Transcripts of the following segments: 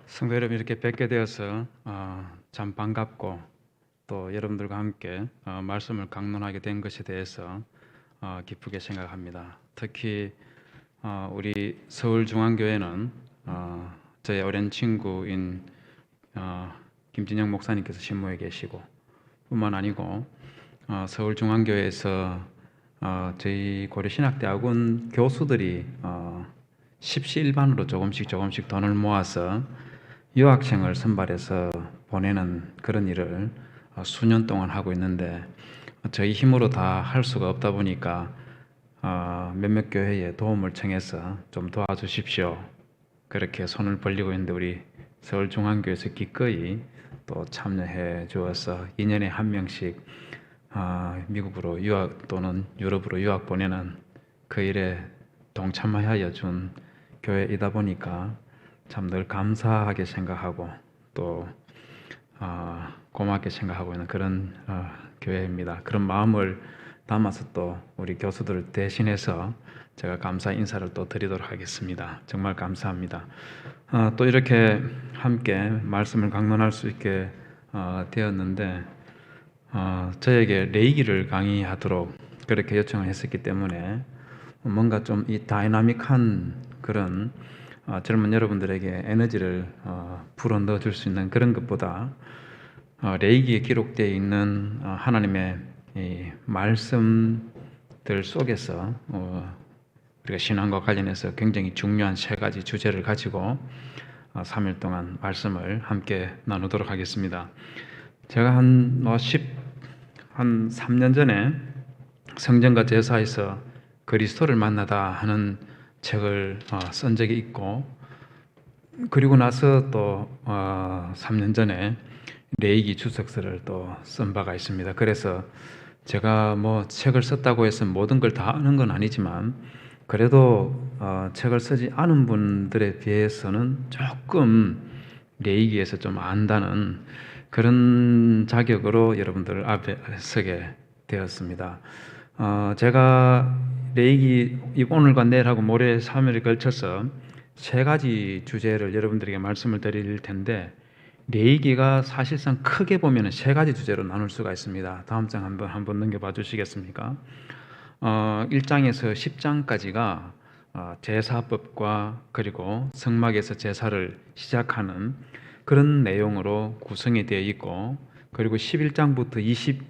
성도 여러분, 이렇게 뵙게 되어서 참 반갑고, 또 여러분들과 함께 말씀을 강론하게 된 것에 대해서 기쁘게 생각합니다. 특히 우리 서울중앙교회는 저의 오랜 친구인 김진영 목사님께서 신모에 계시고, 뿐만 아니고 서울중앙교회에서 저희 고려신학대학원 교수들이 십시일반으로 조금씩 돈을 모아서 유학생을 선발해서 보내는 그런 일을 수년 동안 하고 있는데, 저희 힘으로 다 할 수가 없다 보니까 몇몇 교회에 도움을 청해서 좀 도와주십시오, 그렇게 손을 벌리고 있는데, 우리 서울중앙교회에서 기꺼이 또 참여해 주어서 2년에 한 명씩 미국으로 유학 또는 유럽으로 유학 보내는 그 일에 동참하여 준 교회이다 보니까 참 늘 감사하게 생각하고 또 고맙게 생각하고 있는 그런 교회입니다. 그런 마음을 담아서 또 우리 교수들을 대신해서 제가 감사 인사를 또 드리도록 하겠습니다. 정말 감사합니다. 또 이렇게 함께 말씀을 강론할 수 있게 되었는데, 저에게 레이기를 강의하도록 그렇게 요청을 했었기 때문에 뭔가 좀 이 다이나믹한 그런 젊은 여러분들에게 에너지를 불어 넣어줄 수 있는 그런 것보다 레이기에 기록되어 있는 하나님의 이 말씀들 속에서 우리가 신앙과 관련해서 굉장히 중요한 세 가지 주제를 가지고 3일 동안 말씀을 함께 나누도록 하겠습니다. 제가 한 3년 전에 성전과 제사에서 그리스도를 만나다 하는 책을 쓴 적이 있고, 그리고 나서 또 3년 전에 레이기 주석서를 또 쓴 바가 있습니다. 그래서 제가 뭐 책을 썼다고 해서 모든 걸 다 아는 건 아니지만, 그래도 책을 쓰지 않은 분들에 비해서는 조금 레이기에서 좀 안다는 그런 자격으로 여러분들 앞에 서게 되었습니다. 제가 레이기 오늘과 내일하고 모레 3일에 걸쳐서 세 가지 주제를 여러분들에게 말씀을 드릴 텐데, 레이기가 사실상 크게 보면 세 가지 주제로 나눌 수가 있습니다. 다음 장 한번 넘겨봐 주시겠습니까? 1장에서 10장까지가 제사법과 그리고 성막에서 제사를 시작하는 그런 내용으로 구성이 되어 있고, 그리고 11장부터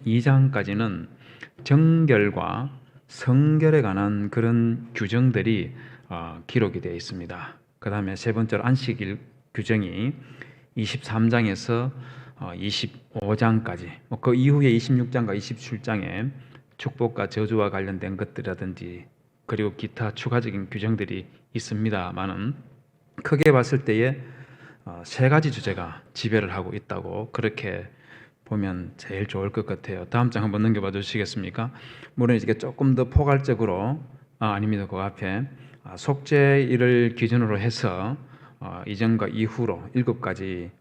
22장까지는 정결과 성결에 관한 그런 규정들이 기록이 되어 있습니다. 그 다음에 세 번째로 안식일 규정이 23장에서 25장까지, 그 이후에 26장과 27장에 축복과 저주와 관련된 것들이라든지 그리고 기타 추가적인 규정들이 있습니다만은, 크게 봤을 때에 세 가지 주제가 지배를 하고 있다고 그렇게 보면 제일 좋을 것 같아요. 다음 장 한번 넘겨봐 주시겠습니까? 물론 이게 조금 더 포괄적으로 아닙니다. 그 앞에 속죄일을 기준으로 해서 이전과 이후로 7가지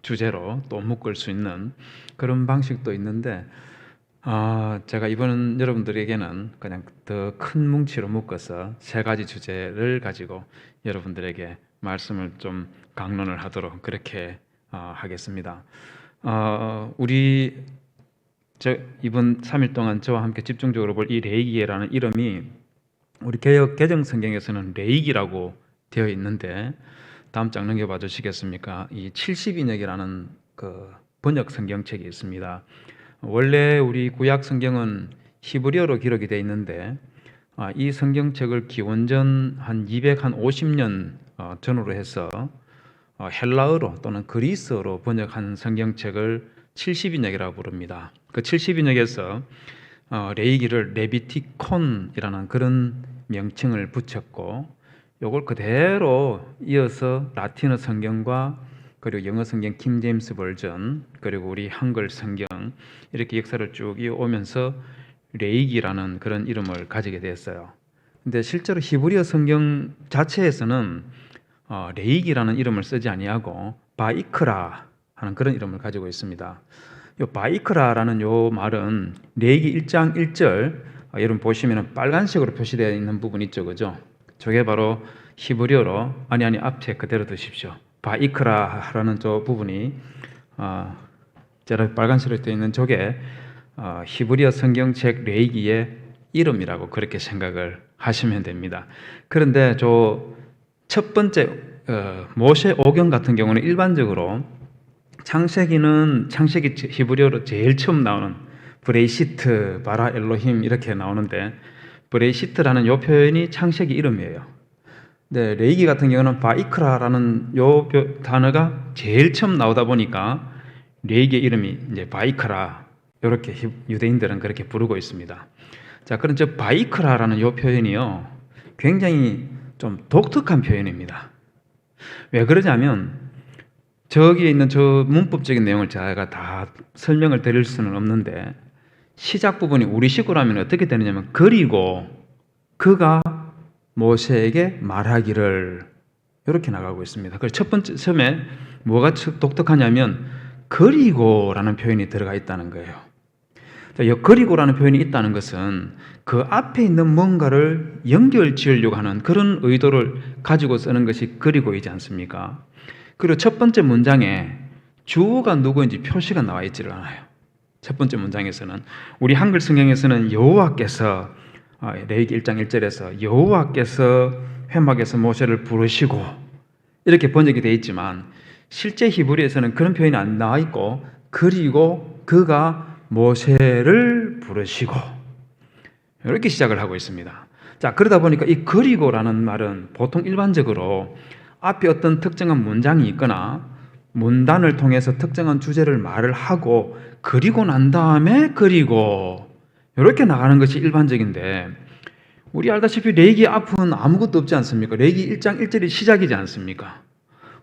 주제로 또 묶을 수 있는 그런 방식도 있는데, 제가 이번은 여러분들에게는 그냥 더 큰 뭉치로 묶어서 세 가지 주제를 가지고 여러분들에게 말씀을 좀 강론을 하도록 그렇게 하겠습니다. 우리 이번 3일 동안 저와 함께 집중적으로 볼 이 레이기라는 이름이 우리 개역 개정 성경에서는 레이기라고 되어 있는데, 다음 장 넘겨봐 주시겠습니까? 이 70인역이라는 그 번역 성경책이 있습니다. 원래 우리 구약 성경은 히브리어로 기록이 되어 있는데, 이 성경책을 기원전 한 250년 전후로 해서 헬라어로 또는 그리스어로 번역한 성경책을 70인역이라고 부릅니다. 그 70인역에서 레이기를 레비티콘이라는 그런 명칭을 붙였고, 이걸 그대로 이어서 라틴어 성경과 그리고 영어 성경 킹 제임스 버전, 그리고 우리 한글 성경, 이렇게 역사를 쭉 이어오면서 레이기라는 그런 이름을 가지게 되었어요. 근데 실제로 히브리어 성경 자체에서는 레이기라는 이름을 쓰지 아니하고 바이크라 하는 그런 이름을 가지고 있습니다. 이 바이크라라는 요 말은 레이기 1장 1절, 여러분 보시면 빨간색으로 표시되어 있는 부분 있죠, 그죠? 저게 바로 히브리어로, 아니 앞에 그대로 두십시오. 바이크라라는 저 부분이 제가 빨간색으로 되어 있는 저게 히브리어 성경책 레이기의 이름이라고 그렇게 생각을 하시면 됩니다. 그런데 저 첫 번째 모세 오경 같은 경우는 일반적으로 창세기 히브리어로 제일 처음 나오는 브레이시트, 바라 엘로힘 이렇게 나오는데 브레이시트라는 요 표현이 창세기 이름이에요. 네, 레이기 같은 경우는 바이크라라는 요 단어가 제일 처음 나오다 보니까 레이기의 이름이 이제 바이크라 이렇게 유대인들은 그렇게 부르고 있습니다. 자, 그럼 저 바이크라라는 요 표현이요 굉장히 좀 독특한 표현입니다. 왜 그러냐면 저기에 있는 저 문법적인 내용을 제가 다 설명을 드릴 수는 없는데 시작 부분이 우리식으로 하면 어떻게 되느냐면 그리고 그가 모세에게 말하기를 이렇게 나가고 있습니다. 그래서 첫 번째 처음에 뭐가 독특하냐면 그리고라는 표현이 들어가 있다는 거예요. 이 그리고라는 표현이 있다는 것은 그 앞에 있는 뭔가를 연결 지으려고 하는 그런 의도를 가지고 쓰는 것이 그리고이지 않습니까? 그리고 첫 번째 문장에 주어가 누구인지 표시가 나와 있지를 않아요. 첫 번째 문장에서는 우리 한글 성경에서는 여호와께서 레위기 1장 1절에서 여호와께서 회막에서 모세를 부르시고 이렇게 번역이 되어 있지만 실제 히브리에서는 그런 표현이 안 나와 있고 그리고 그가 모세를 부르시고 이렇게 시작을 하고 있습니다. 자, 그러다 보니까 이 그리고라는 말은 보통 일반적으로 앞에 어떤 특정한 문장이 있거나 문단을 통해서 특정한 주제를 말을 하고 그리고 난 다음에 그리고 이렇게 나가는 것이 일반적인데 우리 알다시피 레위기 앞은 아무것도 없지 않습니까? 레위기 1장 1절이 시작이지 않습니까?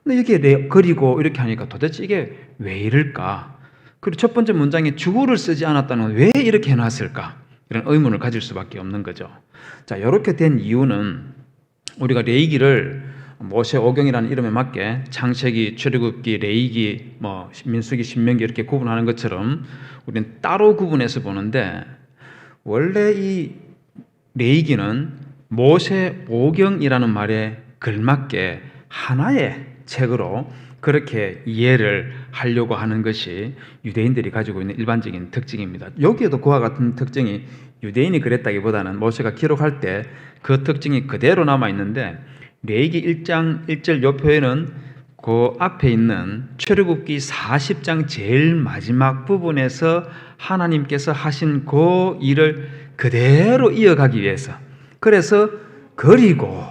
근데 이게 그리고 이렇게 하니까 도대체 이게 왜 이럴까? 그리고 첫 번째 문장에 주어를 쓰지 않았다는 건 왜 이렇게 해놨을까? 이런 의문을 가질 수밖에 없는 거죠. 자, 이렇게 된 이유는 우리가 레위기를 모세 오경이라는 이름에 맞게 창세기, 출애굽기, 레위기, 민수기, 신명기 이렇게 구분하는 것처럼 우리는 따로 구분해서 보는데 원래 이 레위기는 모세 오경이라는 말에 걸맞게 하나의 책으로 그렇게 이해를 하려고 하는 것이 유대인들이 가지고 있는 일반적인 특징입니다. 여기에도 그와 같은 특징이 유대인이 그랬다기보다는 모세가 기록할 때 그 특징이 그대로 남아 있는데 레위기 1장 1절 요 표현은 그 앞에 있는 출애굽기 40장 제일 마지막 부분에서 하나님께서 하신 그 일을 그대로 이어가기 위해서 그래서 그리고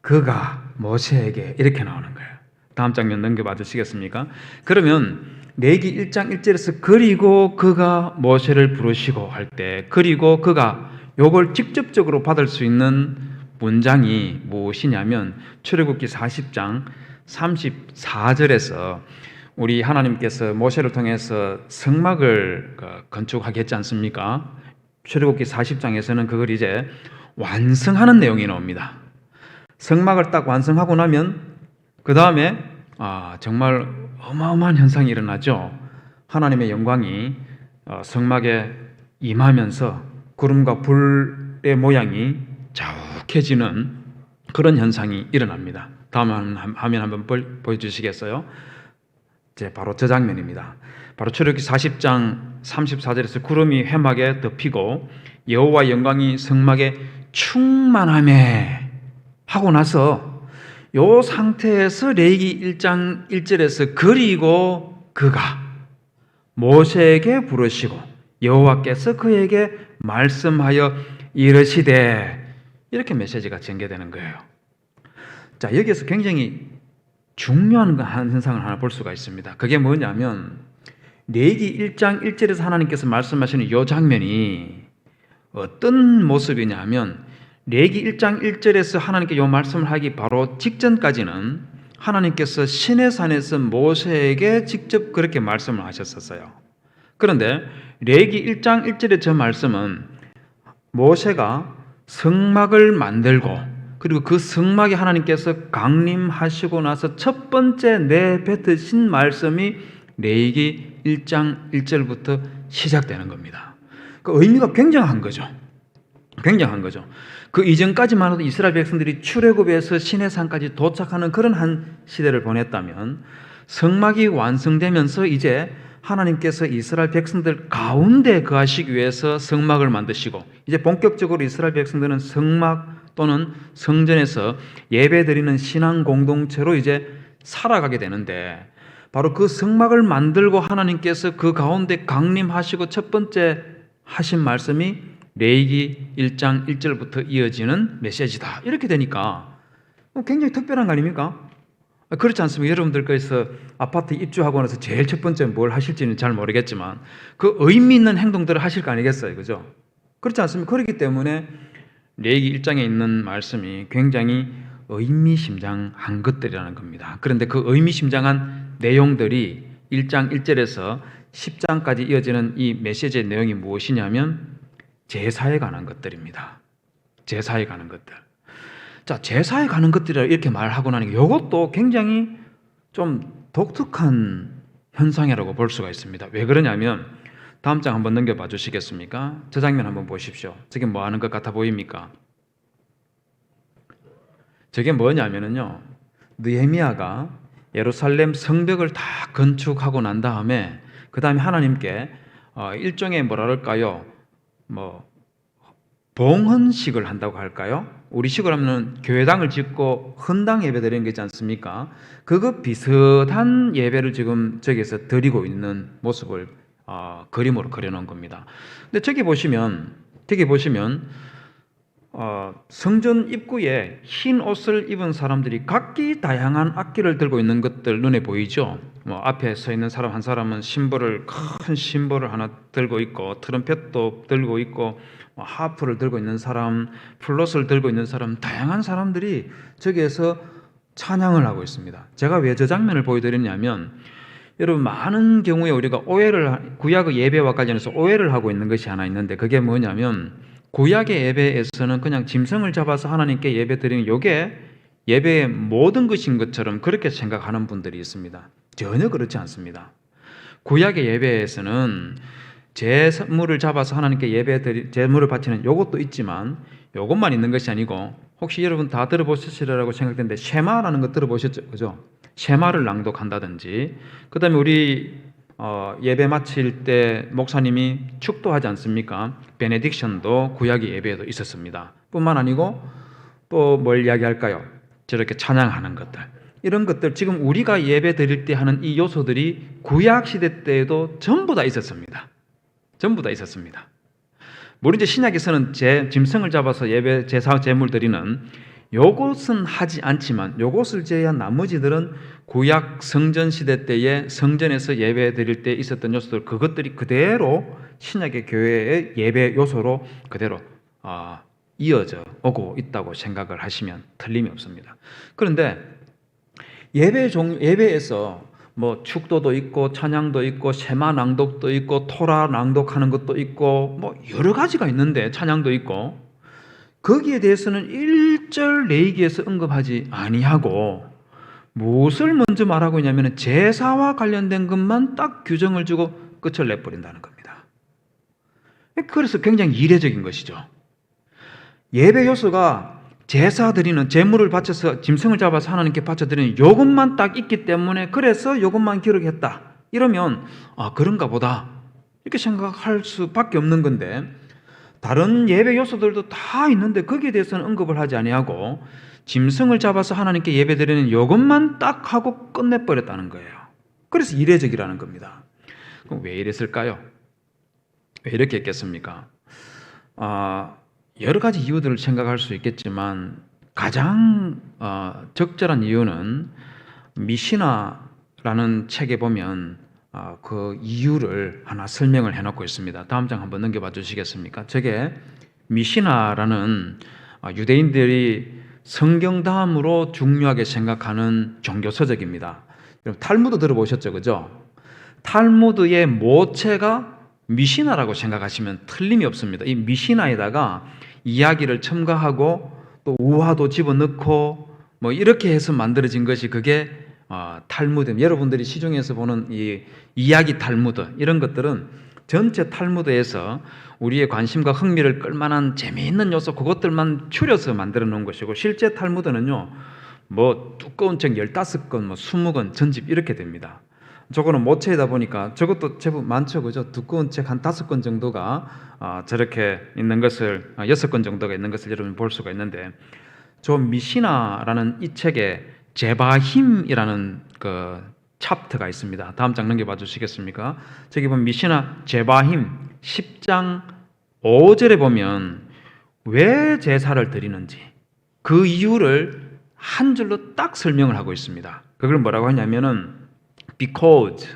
그가 모세에게 이렇게 나오는 거예요. 다음 장면 넘겨봐 주시겠습니까? 그러면 레위기 1장 1절에서 그리고 그가 모세를 부르시고 할 때 그리고 그가 요걸 직접적으로 받을 수 있는 문장이 무엇이냐면 출애굽기 40장 34절에서 우리 하나님께서 모세를 통해서 성막을 건축하게 했지 않습니까? 출애굽기 40장에서는 그걸 이제 완성하는 내용이 나옵니다. 성막을 딱 완성하고 나면 그 다음에 정말 어마어마한 현상이 일어나죠. 하나님의 영광이 성막에 임하면서 구름과 불의 모양이 자욱해지는 그런 현상이 일어납니다. 다음 화면 한번 보여주시겠어요? 바로 저 장면입니다. 바로 출애굽기 40장 34절에서 구름이 회막에 덮이고 여호와 영광이 성막에 충만하매 하고 나서 이 상태에서 레위기 1장 1절에서 그리고 그가 모세에게 부르시고 여호와께서 그에게 말씀하여 이르시되 이렇게 메시지가 전개되는 거예요. 자, 여기에서 굉장히 중요한 현상을 하나 볼 수가 있습니다. 그게 뭐냐면 레위기 1장 1절에서 하나님께서 말씀하시는 이 장면이 어떤 모습이냐면 레위기 1장 1절에서 하나님께 이 말씀을 하기 바로 직전까지는 하나님께서 시내산에서 모세에게 직접 그렇게 말씀을 하셨었어요. 그런데 레위기 1장 1절의 저 말씀은 모세가 성막을 만들고 그리고 그 성막에 하나님께서 강림하시고 나서 첫 번째 내뱉으신 말씀이 레위기 1장 1절부터 시작되는 겁니다. 그 의미가 굉장한 거죠. 굉장한 거죠. 그 이전까지만 해도 이스라엘 백성들이 출애굽에서 시내산까지 도착하는 그런 한 시대를 보냈다면 성막이 완성되면서 이제 하나님께서 이스라엘 백성들 가운데 거하시기 위해서 성막을 만드시고 이제 본격적으로 이스라엘 백성들은 성막 또는 성전에서 예배드리는 신앙 공동체로 이제 살아가게 되는데 바로 그 성막을 만들고 하나님께서 그 가운데 강림하시고 첫 번째 하신 말씀이 레위기 1장 1절부터 이어지는 메시지다. 이렇게 되니까 굉장히 특별한 거 아닙니까? 그렇지 않습니까? 여러분들께서 아파트 입주하고 나서 제일 첫 번째 뭘 하실지는 잘 모르겠지만 그 의미 있는 행동들을 하실 거 아니겠어요? 그죠? 그렇지 않습니까? 그렇기 때문에 레위기 1장에 있는 말씀이 굉장히 의미심장한 것들이라는 겁니다. 그런데 그 의미심장한 내용들이 1장 1절에서 10장까지 이어지는 이 메시지의 내용이 무엇이냐면 제사에 관한 것들입니다. 제사에 관한 것들. 자, 제사에 관한 것들이라 이렇게 말하고 나니까 이것도 굉장히 좀 독특한 현상이라고 볼 수가 있습니다. 왜 그러냐면 다음 장 한번 넘겨봐 주시겠습니까? 저 장면 한번 보십시오. 저게 뭐 하는 것 같아 보입니까? 저게 뭐냐면요, 느헤미야가 예루살렘 성벽을 다 건축하고 난 다음에 그 다음에 하나님께 일종의 뭐라 그럴까요? 뭐 봉헌식을 한다고 할까요? 우리식으로 하면 교회당을 짓고 헌당 예배 드리는 게 있지 않습니까? 그거 비슷한 예배를 지금 저기에서 드리고 있는 모습을 그림으로 그려놓은 겁니다. 근데 저기 보시면 성전 입구에 흰 옷을 입은 사람들이 각기 다양한 악기를 들고 있는 것들 눈에 보이죠? 뭐 앞에 서 있는 사람 한 사람은 큰 심벌을 하나 들고 있고 트럼펫도 들고 있고 하프를 들고 있는 사람, 플룻을 들고 있는 사람, 다양한 사람들이 저기에서 찬양을 하고 있습니다. 제가 왜 저 장면을 보여드렸냐면 여러분 많은 경우에 우리가 구약의 예배와 관련해서 오해를 하고 있는 것이 하나 있는데 그게 뭐냐면 구약의 예배에서는 그냥 짐승을 잡아서 하나님께 예배 드리는 이게 예배의 모든 것인 것처럼 그렇게 생각하는 분들이 있습니다. 전혀 그렇지 않습니다. 구약의 예배에서는 제물을 잡아서 하나님께 제물을 바치는 이것도 있지만 이것만 있는 것이 아니고 혹시 여러분 다 들어보셨으리라고 생각되는데 쉐마라는 거 들어보셨죠? 그죠? 쉐마를 낭독한다든지 그 다음에 우리 예배 마칠 때 목사님이 축도하지 않습니까? 베네딕션도 구약의 예배에도 있었습니다. 뿐만 아니고 또 뭘 이야기할까요? 저렇게 찬양하는 것들, 이런 것들 지금 우리가 예배 드릴 때 하는 이 요소들이 구약 시대 때에도 전부 다 있었습니다. 전부 다 있었습니다. 물론 이제 신약에서는 짐승을 잡아서 예배 제사 제물 드리는 요것은 하지 않지만 요것을 제외한 나머지들은 구약 성전 시대 때에 성전에서 예배 드릴 때 있었던 요소들 그것들이 그대로 신약의 교회의 예배 요소로 그대로 이어져 오고 있다고 생각을 하시면 틀림이 없습니다. 그런데 예배에서 뭐 축도도 있고 찬양도 있고 세마 낭독도 있고 토라 낭독하는 것도 있고 뭐 여러 가지가 있는데 찬양도 있고 거기에 대해서는 1절 레위기에서 언급하지 아니하고 무엇을 먼저 말하고 있냐면 제사와 관련된 것만 딱 규정을 주고 끝을 내버린다는 겁니다. 그래서 굉장히 이례적인 것이죠. 예배 요소가 제사 드리는 제물을 바쳐서 짐승을 잡아서 하나님께 바쳐드리는 요것만 딱 있기 때문에 그래서 요것만 기록했다 이러면 그런가 보다 이렇게 생각할 수밖에 없는 건데 다른 예배 요소들도 다 있는데 거기에 대해서는 언급을 하지 아니하고 짐승을 잡아서 하나님께 예배드리는 요것만 딱 하고 끝내버렸다는 거예요. 그래서 이례적이라는 겁니다. 그럼 왜 이랬을까요? 왜 이렇게 했겠습니까? 여러 가지 이유들을 생각할 수 있겠지만 가장 적절한 이유는 미시나라는 책에 보면 그 이유를 하나 설명을 해놓고 있습니다. 다음 장 한번 넘겨봐 주시겠습니까? 저게 미시나라는 유대인들이 성경 다음으로 중요하게 생각하는 종교 서적입니다. 탈무드 들어보셨죠? 그죠? 탈무드의 모체가 미시나라고 생각하시면 틀림이 없습니다. 이 미시나에다가 이야기를 첨가하고 또 우화도 집어넣고 뭐 이렇게 해서 만들어진 것이 그게 탈무드. 여러분들이 시중에서 보는 이 이야기 탈무드 이런 것들은 전체 탈무드에서 우리의 관심과 흥미를 끌만한 재미있는 요소 그것들만 추려서 만들어 놓은 것이고, 실제 탈무드는요 뭐 두꺼운 책 15권, 뭐 20권 전집 이렇게 됩니다. 저거는 모체이다 보니까 저것도 제법 많죠, 그죠? 두꺼운 책 한 5권 정도가 저렇게 있는 것을 6권 정도가 있는 것을 여러분 볼 수가 있는데, 저 미시나라는 이 책에 제바힘이라는 그 챕터가 있습니다. 다음 장 넘겨봐 주시겠습니까? 저기 보면 미시나 제바힘 10장 5절에 보면 왜 제사를 드리는지 그 이유를 한 줄로 딱 설명을 하고 있습니다. 그걸 뭐라고 하냐면은 because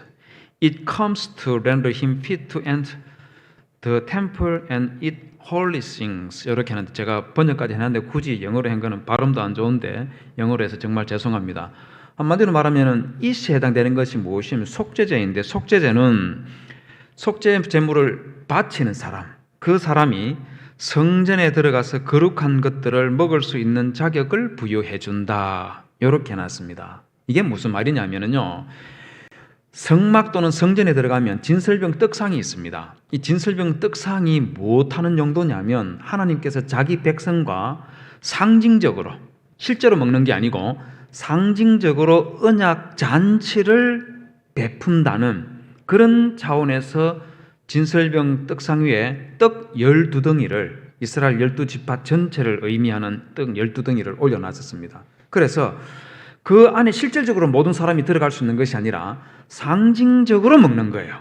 it comes to render him fit to enter the temple and eat holy things. 이렇게 하는데 제가 번역까지 해놨는데 굳이 영어로 한 거는 발음도 안 좋은데 영어로 해서 정말 죄송합니다. 한마디로 말하면 이시에 해당되는 것이 무엇이냐면 속죄제인데, 속죄제는 속죄 제물을 바치는 사람, 그 사람이 성전에 들어가서 거룩한 것들을 먹을 수 있는 자격을 부여해 준다. 이렇게 해놨습니다. 이게 무슨 말이냐면요, 성막 또는 성전에 들어가면 진설병 떡상이 있습니다. 이 진설병 떡상이 무엇하는 용도냐면 하나님께서 자기 백성과 상징적으로, 실제로 먹는 게 아니고 상징적으로 언약 잔치를 베푼다는 그런 차원에서 진설병 떡상 위에 떡 12덩이를, 이스라엘 12지파 전체를 의미하는 떡 12덩이를 올려놨었습니다. 그래서 그 안에 실질적으로 모든 사람이 들어갈 수 있는 것이 아니라 상징적으로 먹는 거예요.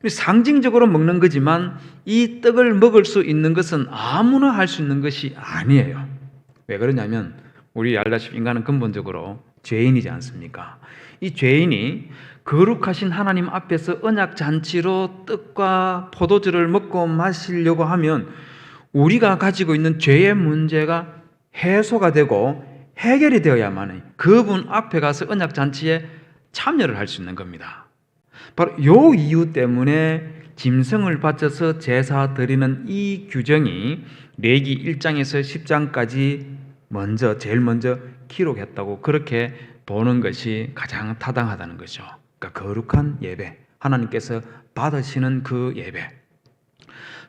상징적으로 먹는 거지만 이 떡을 먹을 수 있는 것은 아무나 할 수 있는 것이 아니에요. 왜 그러냐면 우리 알다시피 인간은 근본적으로 죄인이지 않습니까? 이 죄인이 거룩하신 하나님 앞에서 언약 잔치로 떡과 포도주를 먹고 마시려고 하면 우리가 가지고 있는 죄의 문제가 해소가 되고 해결이 되어야만 그분 앞에 가서 언약 잔치에 참여를 할 수 있는 겁니다. 바로 이 이유 때문에 짐승을 바쳐서 제사 드리는 이 규정이 레위기 1장에서 10장까지 제일 먼저 기록했다고 그렇게 보는 것이 가장 타당하다는 거죠. 그러니까 거룩한 예배, 하나님께서 받으시는 그 예배.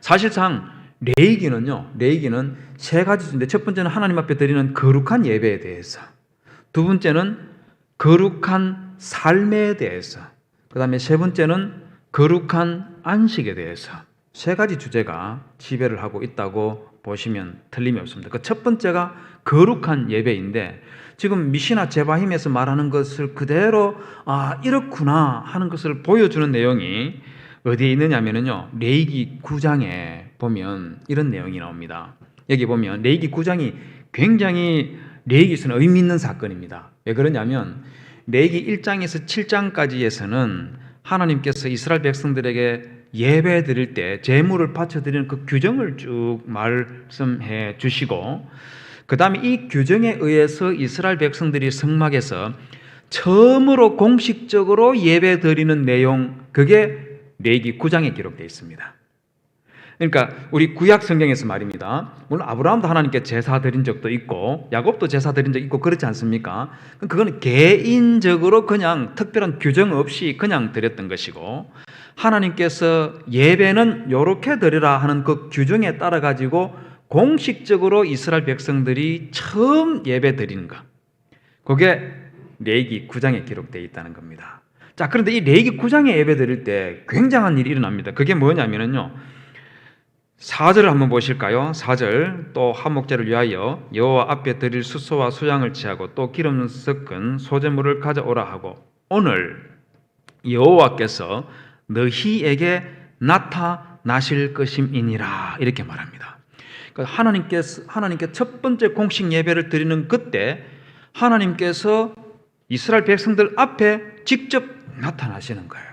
사실상 레위기는 세 가지인데, 첫 번째는 하나님 앞에 드리는 거룩한 예배에 대해서, 두 번째는 거룩한 삶에 대해서, 그 다음에 세 번째는 거룩한 안식에 대해서 세 가지 주제가 지배를 하고 있다고 보시면 틀림이 없습니다. 그 첫 번째가 거룩한 예배인데, 지금 미시나 제바힘에서 말하는 것을 그대로 이렇구나 하는 것을 보여주는 내용이 어디에 있느냐면요, 레위기 9장에 보면 이런 내용이 나옵니다. 여기 보면 레위기 9장이 굉장히 레위기에서는 의미 있는 사건입니다. 왜 그러냐면 레위기 1장에서 7장까지에서는 하나님께서 이스라엘 백성들에게 예배 드릴 때 제물을 바쳐 드리는 그 규정을 쭉 말씀해 주시고, 그 다음에 이 규정에 의해서 이스라엘 백성들이 성막에서 처음으로 공식적으로 예배 드리는 내용, 그게 레위기 9장에 기록되어 있습니다. 그러니까 우리 구약 성경에서 말입니다. 물론 아브라함도 하나님께 제사 드린 적도 있고 야곱도 제사 드린 적 있고 그렇지 않습니까? 그건 개인적으로 그냥 특별한 규정 없이 그냥 드렸던 것이고, 하나님께서 예배는 이렇게 드리라 하는 그 규정에 따라 가지고 공식적으로 이스라엘 백성들이 처음 예배 드리는 것, 그게 레위기 9장에 기록되어 있다는 겁니다. 자, 그런데 이 레위기 9장에 예배 드릴 때 굉장한 일이 일어납니다. 그게 뭐냐면요, 4절을 한번 보실까요? 4절, 또 화목제를 위하여 여호와 앞에 드릴 수소와 수양을 취하고 또 기름 섞은 소제물을 가져오라 하고 오늘 여호와께서 너희에게 나타나실 것임이니라, 이렇게 말합니다. 그러니까 하나님께 첫 번째 공식 예배를 드리는 그때 하나님께서 이스라엘 백성들 앞에 직접 나타나시는 거예요.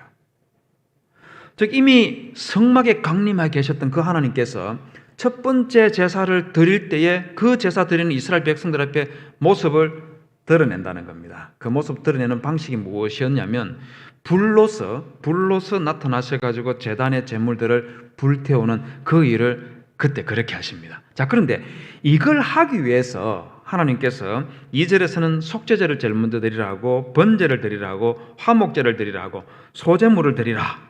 즉 이미 성막에 강림하여 계셨던 그 하나님께서 첫 번째 제사를 드릴 때에 그 제사 드리는 이스라엘 백성들 앞에 모습을 드러낸다는 겁니다. 그 모습 드러내는 방식이 무엇이었냐면 불로서 나타나셔가지고 제단의 제물들을 불태우는 그 일을 그때 그렇게 하십니다. 자, 그런데 이걸 하기 위해서 하나님께서 2절에서는 속죄제를 제일 먼저 드리라 하고 번제를 드리라 하고 화목제를 드리라 하고 소제물을 드리라,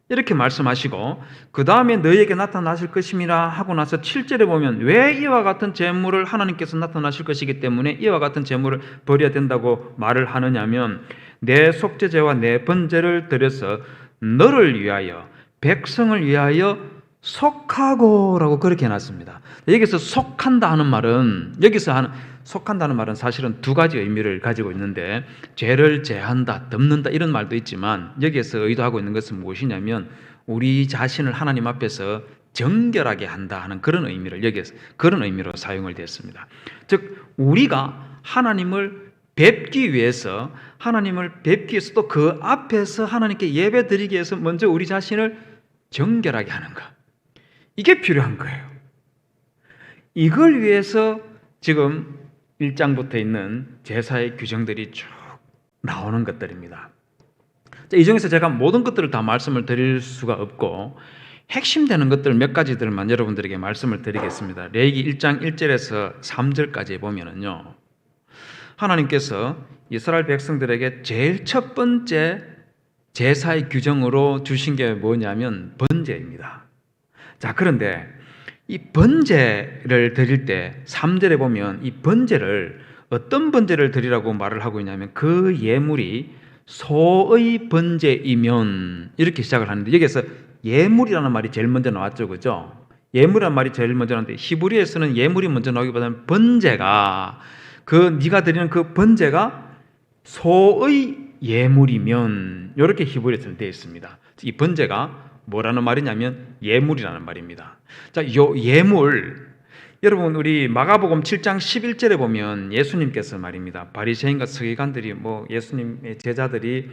이렇게 말씀하시고 그 다음에 너희에게 나타나실 것임이라 하고 나서 7절에 보면 왜 이와 같은 제물을 하나님께서 나타나실 것이기 때문에 이와 같은 제물을 버려야 된다고 말을 하느냐면 내 속죄제와 내 번제를 드려서 너를 위하여 백성을 위하여 속하고라고 그렇게 해놨습니다. 여기서 속한다 하는 말은 속한다는 말은 사실은 두 가지 의미를 가지고 있는데 죄를 제한다, 덮는다 이런 말도 있지만 여기에서 의도하고 있는 것은 무엇이냐면 우리 자신을 하나님 앞에서 정결하게 한다 하는 그런 의미를 여기에서 그런 의미로 사용을 되었습니다. 즉 우리가 하나님을 뵙기 위해서 또 그 앞에서 하나님께 예배 드리기 위해서 먼저 우리 자신을 정결하게 하는 것, 이게 필요한 거예요. 이걸 위해서 지금 1장부터 있는 제사의 규정들이 쭉 나오는 것들입니다. 이 중에서 제가 모든 것들을 다 말씀을 드릴 수가 없고 핵심되는 것들 몇 가지들만 여러분들에게 말씀을 드리겠습니다. 레위기 1장 1절에서 3절까지 보면은요, 하나님께서 이스라엘 백성들에게 제일 첫 번째 제사의 규정으로 주신 게 뭐냐면 번제입니다. 자, 그런데 이 번제를 드릴 때 3절에 보면 이 번제를 어떤 번제를 드리라고 말을 하고 있냐면 그 예물이 소의 번제이면 이렇게 시작을 하는데 여기에서 예물이라는 말이 제일 먼저 나왔죠. 그죠? 예물이라는 말이 제일 먼저 나왔는데 히브리에서는 예물이 먼저 나오기보다는 번제가 네가 드리는 그 번제가 소의 예물이면 이렇게 히브리에서는 되어 있습니다. 이 번제가 뭐라는 말이냐면 예물이라는 말입니다. 자, 요 예물, 여러분 우리 마가복음 7장 11절에 보면 예수님께서 말입니다. 바리새인과 서기관들이 예수님의 제자들이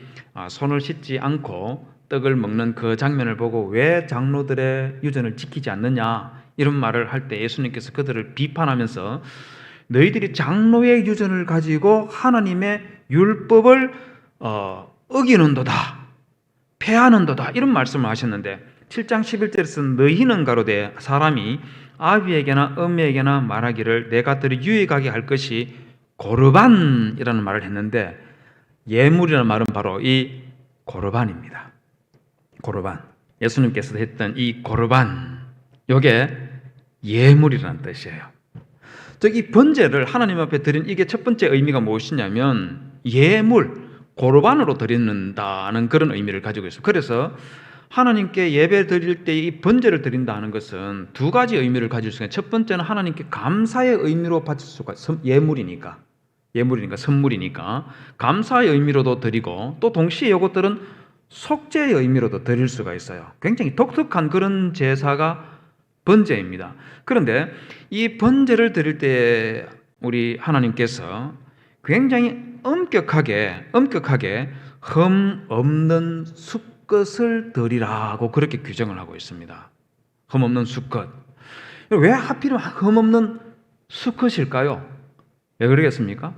손을 씻지 않고 떡을 먹는 그 장면을 보고 왜 장로들의 유전을 지키지 않느냐 이런 말을 할 때 예수님께서 그들을 비판하면서 너희들이 장로의 유전을 가지고 하나님의 율법을 어기는도다, 패하는도다 이런 말씀을 하셨는데 7장 11절에서 너희는 가로되 사람이 아비에게나 어미에게나 말하기를 내가 들이 유익하게 할 것이 고르반이라는 말을 했는데 예물이라는 말은 바로 이 고르반입니다. 고르반, 예수님께서 했던 이 고르반, 이게 예물이라는 뜻이에요. 즉 이 번제를 하나님 앞에 드린 이게 첫 번째 의미가 무엇이냐면 예물, 고르반으로 드린다는 그런 의미를 가지고 있어요. 그래서 하나님께 예배 드릴 때 이 번제를 드린다는 것은 두 가지 의미를 가질 수 있어요. 첫 번째는 하나님께 감사의 의미로 바칠 수가 있어요. 예물이니까 선물이니까 감사의 의미로도 드리고 또 동시에 이것들은 속죄의 의미로도 드릴 수가 있어요. 굉장히 독특한 그런 제사가 번제입니다. 그런데 이 번제를 드릴 때 우리 하나님께서 굉장히 엄격하게 흠 없는 수컷을 드리라고 그렇게 규정을 하고 있습니다. 흠 없는 수컷. 왜 하필이면 흠 없는 수컷일까요? 왜 그러겠습니까?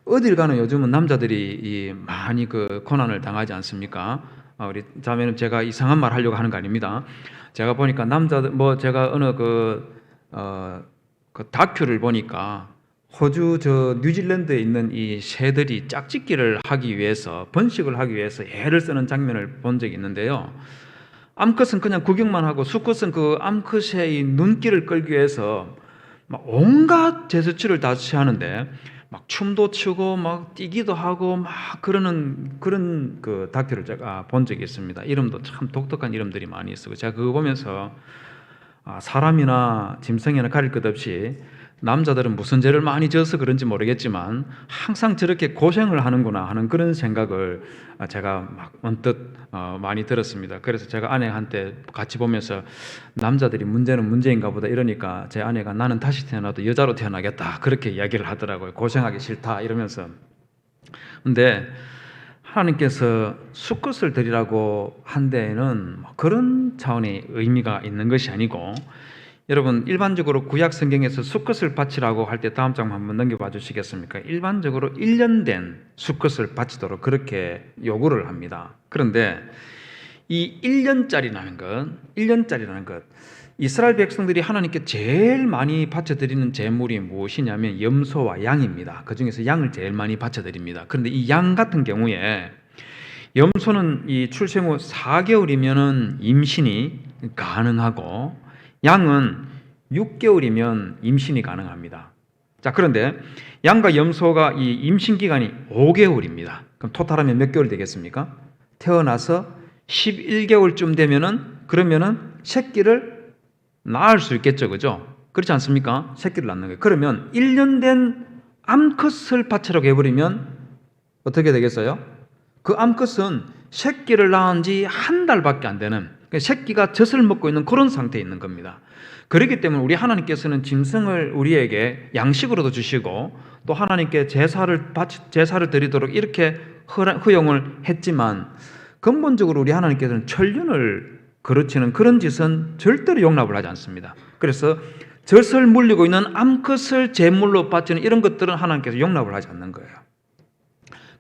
어딜 가는 요즘은 남자들이 많이 그 고난을 당하지 않습니까? 우리 자매는 제가 이상한 말 하려고 하는 거 아닙니다. 제가 보니까 남자들 제가 어느 그 다큐를 보니까 호주 뉴질랜드에 있는 이 새들이 짝짓기를 하기 위해서 번식을 하기 위해서 애를 쓰는 장면을 본 적이 있는데요. 암컷은 그냥 구경만 하고 수컷은 그 암컷의 눈길을 끌기 위해서 막 온갖 제스처를 다 취하는데 막 춤도 추고 막 뛰기도 하고 막 그런 그 다큐를 제가 본 적이 있습니다. 이름도 참 독특한 이름들이 많이 있어요. 제가 그거 보면서 사람이나 짐승이나 가릴 것 없이 남자들은 무슨 죄를 많이 져서 그런지 모르겠지만 항상 저렇게 고생을 하는구나 하는 그런 생각을 제가 막 언뜻 많이 들었습니다. 그래서 제가 아내한테 같이 보면서 남자들이 문제는 문제인가 보다 이러니까 제 아내가 나는 다시 태어나도 여자로 태어나겠다 그렇게 이야기를 하더라고요. 고생하기 싫다 이러면서. 근데 하나님께서 수컷을 드리라고 한 데에는 그런 차원의 의미가 있는 것이 아니고, 여러분 일반적으로 구약 성경에서 수컷을 바치라고 할 때 다음 장 한번 넘겨봐 주시겠습니까? 일반적으로 1년 된 수컷을 바치도록 그렇게 요구를 합니다. 그런데 이 1년짜리라는 것, 이스라엘 백성들이 하나님께 제일 많이 바쳐드리는 제물이 무엇이냐면 염소와 양입니다. 그 중에서 양을 제일 많이 바쳐드립니다. 그런데 이 양 같은 경우에 염소는 이 출생 후 4개월이면은 임신이 가능하고 양은 6개월이면 임신이 가능합니다. 자, 그런데 양과 염소가 이 임신 기간이 5개월입니다. 그럼 토탈하면 몇 개월 되겠습니까? 태어나서 11개월쯤 되면은 그러면은 새끼를 낳을 수 있겠죠. 그죠? 그렇지 않습니까? 새끼를 낳는 거예요. 그러면 1년 된 암컷을 바치라고 해버리면 어떻게 되겠어요? 그 암컷은 새끼를 낳은 지 한 달밖에 안 되는, 새끼가 젖을 먹고 있는 그런 상태에 있는 겁니다. 그렇기 때문에 우리 하나님께서는 짐승을 우리에게 양식으로도 주시고 또 하나님께 제사를 드리도록 이렇게 허용을 했지만 근본적으로 우리 하나님께서는 천륜을 거르치는 그런 짓은 절대로 용납을 하지 않습니다. 그래서 젖을 물리고 있는 암컷을 제물로 바치는 이런 것들은 하나님께서 용납을 하지 않는 거예요.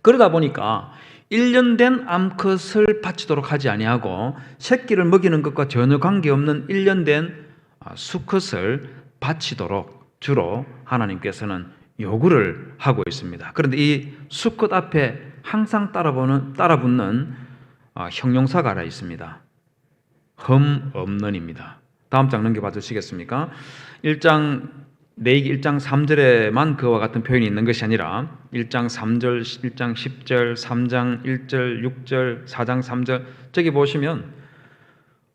그러다 보니까 1년 된 암컷을 바치도록 하지 아니하고 새끼를 먹이는 것과 전혀 관계없는 1년 된 수컷을 바치도록 주로 하나님께서는 요구를 하고 있습니다. 그런데 이 수컷 앞에 항상 따라붙는 형용사가 하나 있습니다. 흠없는입니다. 다음 장 넘겨봐 주시겠습니까? 레위기 1장 3절에만 그와 같은 표현이 있는 것이 아니라 1장 3절, 1장 10절, 3장 1절, 6절, 4장 3절 저기 보시면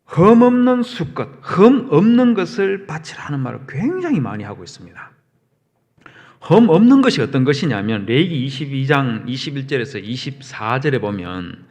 흠없는 수컷, 흠없는 것을 바치라 하는 말을 굉장히 많이 하고 있습니다. 흠없는 것이 어떤 것이냐면 레위기 22장 21절에서 24절에 보면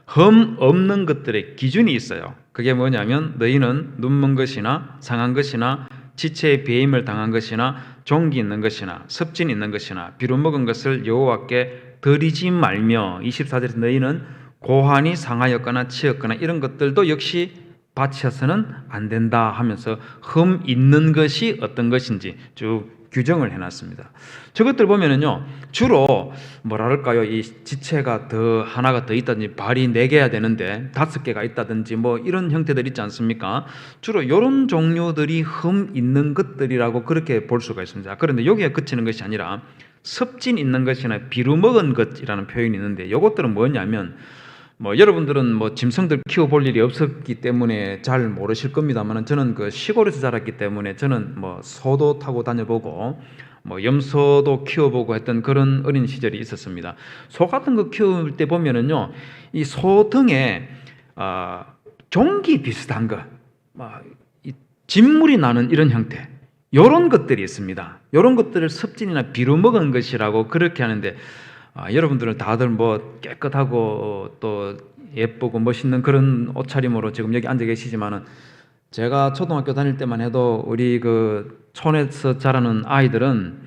흠없는 것들의 기준이 있어요. 그게 뭐냐면 너희는 눈먼 것이나 상한 것이나 지체의 배임을 당한 것이나 종기 있는 것이나 섭진 있는 것이나 비루 먹은 것을 여호와께 드리지 말며 24절에서 너희는 고환이 상하였거나 치였거나 이런 것들도 역시 바쳐서는 안 된다 하면서 흠 있는 것이 어떤 것인지 쭉 규정을 해놨습니다. 저것들 보면은요 주로 뭐랄까요, 이 지체가 하나가 더 있다든지 발이 4개야 되는데 5개가 있다든지 뭐 이런 형태들 있지 않습니까? 주로 이런 종류들이 흠 있는 것들이라고 그렇게 볼 수가 있습니다. 그런데 여기에 그치는 것이 아니라 섭진 있는 것이나 비루 먹은 것이라는 표현이 있는데 이것들은 뭐냐면 여러분들은 짐승들 키워볼 일이 없었기 때문에 잘 모르실 겁니다만 저는 그 시골에서 자랐기 때문에 저는 소도 타고 다녀보고 염소도 키워보고 했던 그런 어린 시절이 있었습니다. 소 같은 거 키울 때 보면은요 이 소 등에 종기 비슷한 거, 진물이 나는 이런 형태, 이런 것들이 있습니다. 이런 것들을 섭진이나 비루 먹은 것이라고 그렇게 하는데 여러분들은 다들 깨끗하고 또 예쁘고 멋있는 그런 옷차림으로 지금 여기 앉아 계시지만은 제가 초등학교 다닐 때만 해도 우리 그 촌에서 자라는 아이들은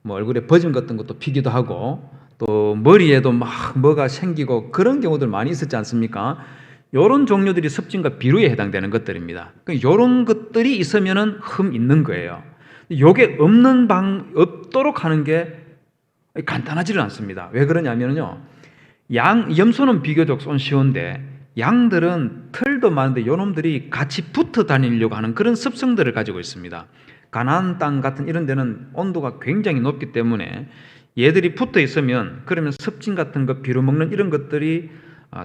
얼굴에 버짐 같은 것도 피기도 하고 또 머리에도 뭐가 생기고 그런 경우들 많이 있었지 않습니까? 이런 종류들이 섭진과 비루에 해당되는 것들입니다. 이런 것들이 있으면은 흠 있는 거예요. 요게 없도록 하는 게 간단하지는 않습니다. 왜 그러냐면요 염소는 비교적 손쉬운데 양들은 털도 많은데 요놈들이 같이 붙어 다니려고 하는 그런 습성들을 가지고 있습니다. 가나안 땅 같은 이런 데는 온도가 굉장히 높기 때문에 얘들이 붙어 있으면 그러면 습진 같은 거 비루 먹는 이런 것들이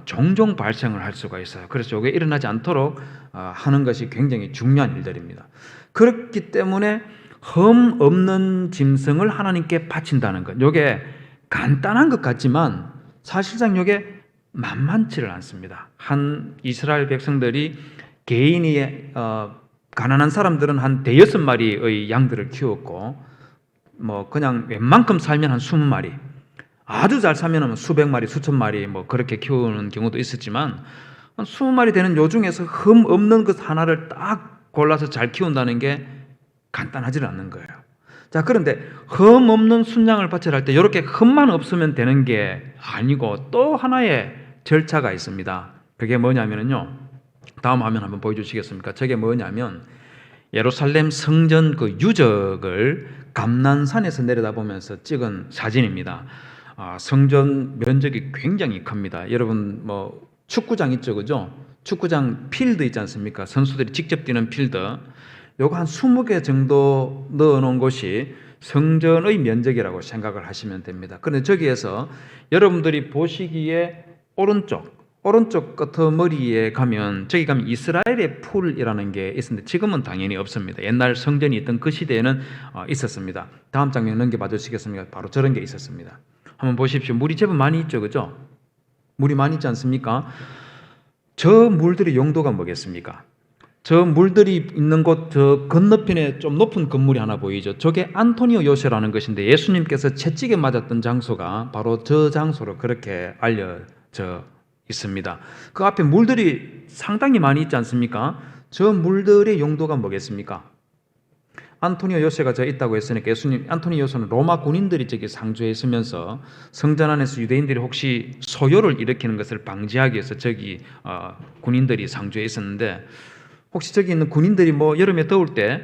종종 발생을 할 수가 있어요. 그래서 이게 일어나지 않도록 하는 것이 굉장히 중요한 일들입니다. 그렇기 때문에 흠 없는 짐승을 하나님께 바친다는 것, 이게 간단한 것 같지만 사실상 이게 만만치를 않습니다. 한 이스라엘 백성들이 개인이 가난한 사람들은 한 6마리의 양들을 키웠고 그냥 웬만큼 살면 한 20마리, 아주 잘 살면 수백 마리, 수천 마리 그렇게 키우는 경우도 있었지만 한 20마리 되는 요 중에서 흠 없는 것 하나를 딱 골라서 잘 키운다는 게 간단하지는 않는 거예요. 자, 그런데 흠 없는 순양을 바치라 할 때 이렇게 흠만 없으면 되는 게 아니고 또 하나의 절차가 있습니다. 그게 뭐냐면요. 다음 화면 한번 보여주시겠습니까? 저게 뭐냐면 예루살렘 성전 그 유적을 감난산에서 내려다보면서 찍은 사진입니다. 성전 면적이 굉장히 큽니다. 여러분 축구장 있죠, 그죠? 축구장 필드 있지 않습니까? 선수들이 직접 뛰는 필드. 요거 한 20개 정도 넣어놓은 곳이 성전의 면적이라고 생각을 하시면 됩니다. 그런데 저기에서 여러분들이 보시기에 오른쪽 끄트머리에 가면 저기 가면 이스라엘의 풀이라는 게 있었는데 지금은 당연히 없습니다. 옛날 성전이 있던 그 시대에는 있었습니다. 다음 장면 넘겨봐 주시겠습니까? 바로 저런 게 있었습니다. 한번 보십시오. 물이 제법 많이 있죠, 그죠? 물이 많이 있지 않습니까? 저 물들의 용도가 뭐겠습니까? 저 물들이 있는 곳 저 건너편에 좀 높은 건물이 하나 보이죠. 저게 안토니오 요새라는 것인데 예수님께서 채찍에 맞았던 장소가 바로 저 장소로 그렇게 알려져 있습니다. 그 앞에 물들이 상당히 많이 있지 않습니까? 저 물들의 용도가 뭐겠습니까? 안토니오 요새가 저 있다고 했으니까 안토니오 요새는 로마 군인들이 저기 상주해 있으면서 성전 안에서 유대인들이 혹시 소요를 일으키는 것을 방지하기 위해서 저기 군인들이 상주해 있었는데 혹시 저기 있는 군인들이 뭐 여름에 더울 때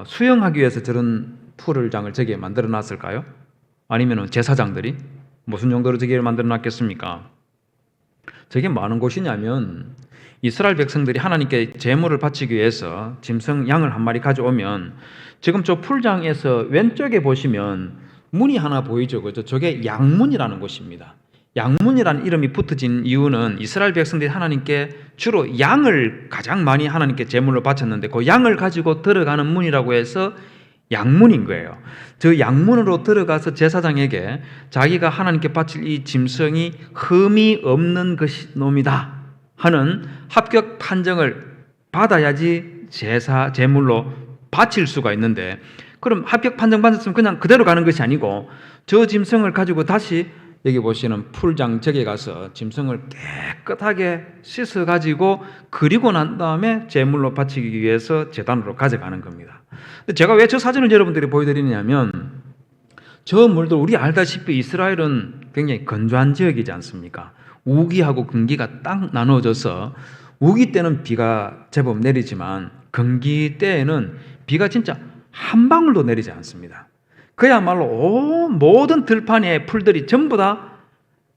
수영하기 위해서 저런 풀장을 저기에 만들어 놨을까요? 아니면 제사장들이 무슨 용도로 저기를 만들어 놨겠습니까? 저게 뭐 하는 곳이냐면 이스라엘 백성들이 하나님께 제물을 바치기 위해서 짐승 양을 한 마리 가져오면 지금 저 풀장에서 왼쪽에 보시면 문이 하나 보이죠. 그죠? 저게 양문이라는 곳입니다. 양문이라는 이름이 붙어진 이유는 이스라엘 백성들이 하나님께 주로 양을 가장 많이 하나님께 제물로 바쳤는데 그 양을 가지고 들어가는 문이라고 해서 양문인 거예요. 저 양문으로 들어가서 제사장에게 자기가 하나님께 바칠 이 짐승이 흠이 없는 것이 놈이다 하는 합격 판정을 받아야지 제물로 바칠 수가 있는데 그럼 합격 판정 받았으면 그냥 그대로 가는 것이 아니고 저 짐승을 가지고 다시 여기 보시는 풀장 저기에 가서 짐승을 깨끗하게 씻어 가지고 그리고 난 다음에 제물로 바치기 위해서 제단으로 가져가는 겁니다. 제가 왜 저 사진을 여러분들이 보여드리냐면 저 물도 우리 알다시피 이스라엘은 굉장히 건조한 지역이지 않습니까? 우기하고 건기가 딱 나눠져서 우기 때는 비가 제법 내리지만 건기 때에는 비가 진짜 한 방울도 내리지 않습니다. 그야말로 모든 들판의 풀들이 전부 다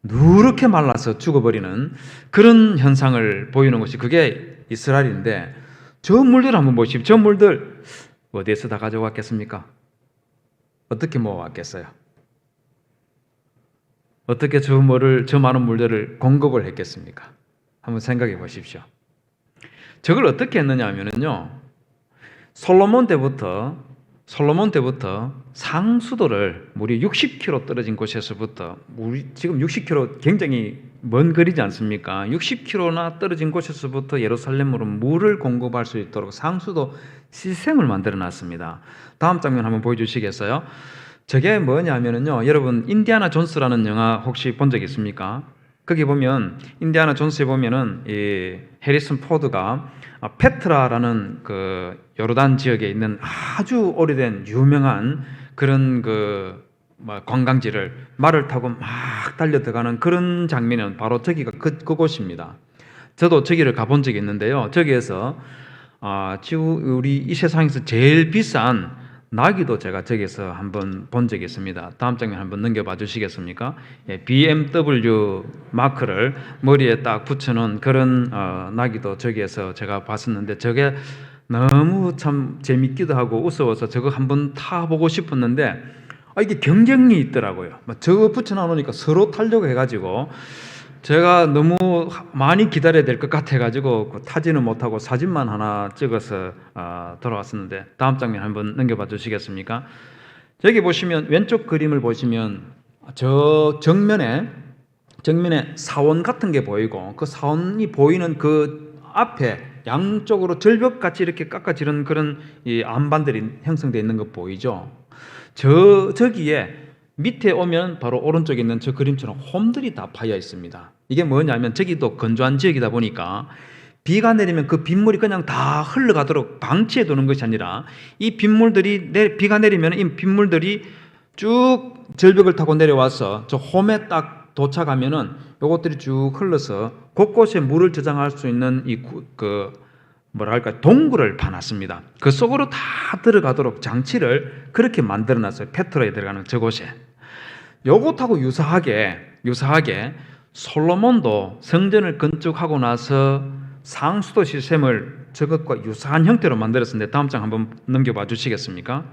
누렇게 말라서 죽어버리는 그런 현상을 보이는 것이 그게 이스라엘인데 저 물들 한번 보십시오. 저 물들 어디에서 다 가져왔겠습니까? 어떻게 모아왔겠어요? 어떻게 저 많은 물들을 공급을 했겠습니까? 한번 생각해 보십시오. 저걸 어떻게 했느냐 하면요. 솔로몬 때부터 상수도를 물이 60km 떨어진 곳에서부터 지금 60km 굉장히 먼 거리지 않습니까? 60km나 떨어진 곳에서부터 예루살렘으로 물을 공급할 수 있도록 상수도 시스템을 만들어 놨습니다. 다음 장면 한번 보여주시겠어요? 저게 뭐냐면요, 여러분 인디아나 존스라는 영화 혹시 본 적 있습니까? 거기 보면 인디아나 존스에 보면은 이 해리슨 포드가 페트라라는 그 요르단 지역에 있는 아주 오래된 유명한 그런 관광지를 말을 타고 막 달려 들어가는 그런 장면은 바로 저기가 그곳입니다. 저도 저기를 가본 적이 있는데요. 저기에서 우리 이 세상에서 제일 비싼 나귀도 제가 저기서 한번 본 적이 있습니다. 다음 장면 한번 넘겨봐 주시겠습니까? BMW 마크를 머리에 딱 붙여놓은 그런 나귀도 저기에서 제가 봤었는데 저게 너무 참 재밌기도 하고 우스워서 저거 한번 타보고 싶었는데 이게 경쟁이 있더라고요. 저거 붙여놓으니까 서로 타려고 해가지고 제가 너무 많이 기다려야 될 것 같아가지고 타지는 못하고 사진만 하나 찍어서 돌아왔었는데 다음 장면 한번 넘겨봐 주시겠습니까? 저기 보시면 왼쪽 그림을 보시면 저 정면에 사원 같은 게 보이고 그 사원이 보이는 그 앞에 양쪽으로 절벽같이 이렇게 깎아지른 그런 이 안반들이 형성되어 있는 거 보이죠? 저기에 밑에 오면 바로 오른쪽에 있는 저 그림처럼 홈들이 다 파여 있습니다. 이게 뭐냐면 저기도 건조한 지역이다 보니까 비가 내리면 그 빗물이 그냥 다 흘러가도록 방치해 두는 것이 아니라 이 빗물들이 비가 내리면 이 빗물들이 쭉 절벽을 타고 내려와서 저 홈에 딱 도착하면은 요것들이 쭉 흘러서 곳곳에 물을 저장할 수 있는 동굴을 파놨습니다. 그 속으로 다 들어가도록 장치를 그렇게 만들어놨어요. 페트라에 들어가는 저곳에. 요것하고 유사하게 솔로몬도 성전을 건축하고 나서 상수도 시스템을 저것과 유사한 형태로 만들었는데 다음 장 한번 넘겨봐 주시겠습니까?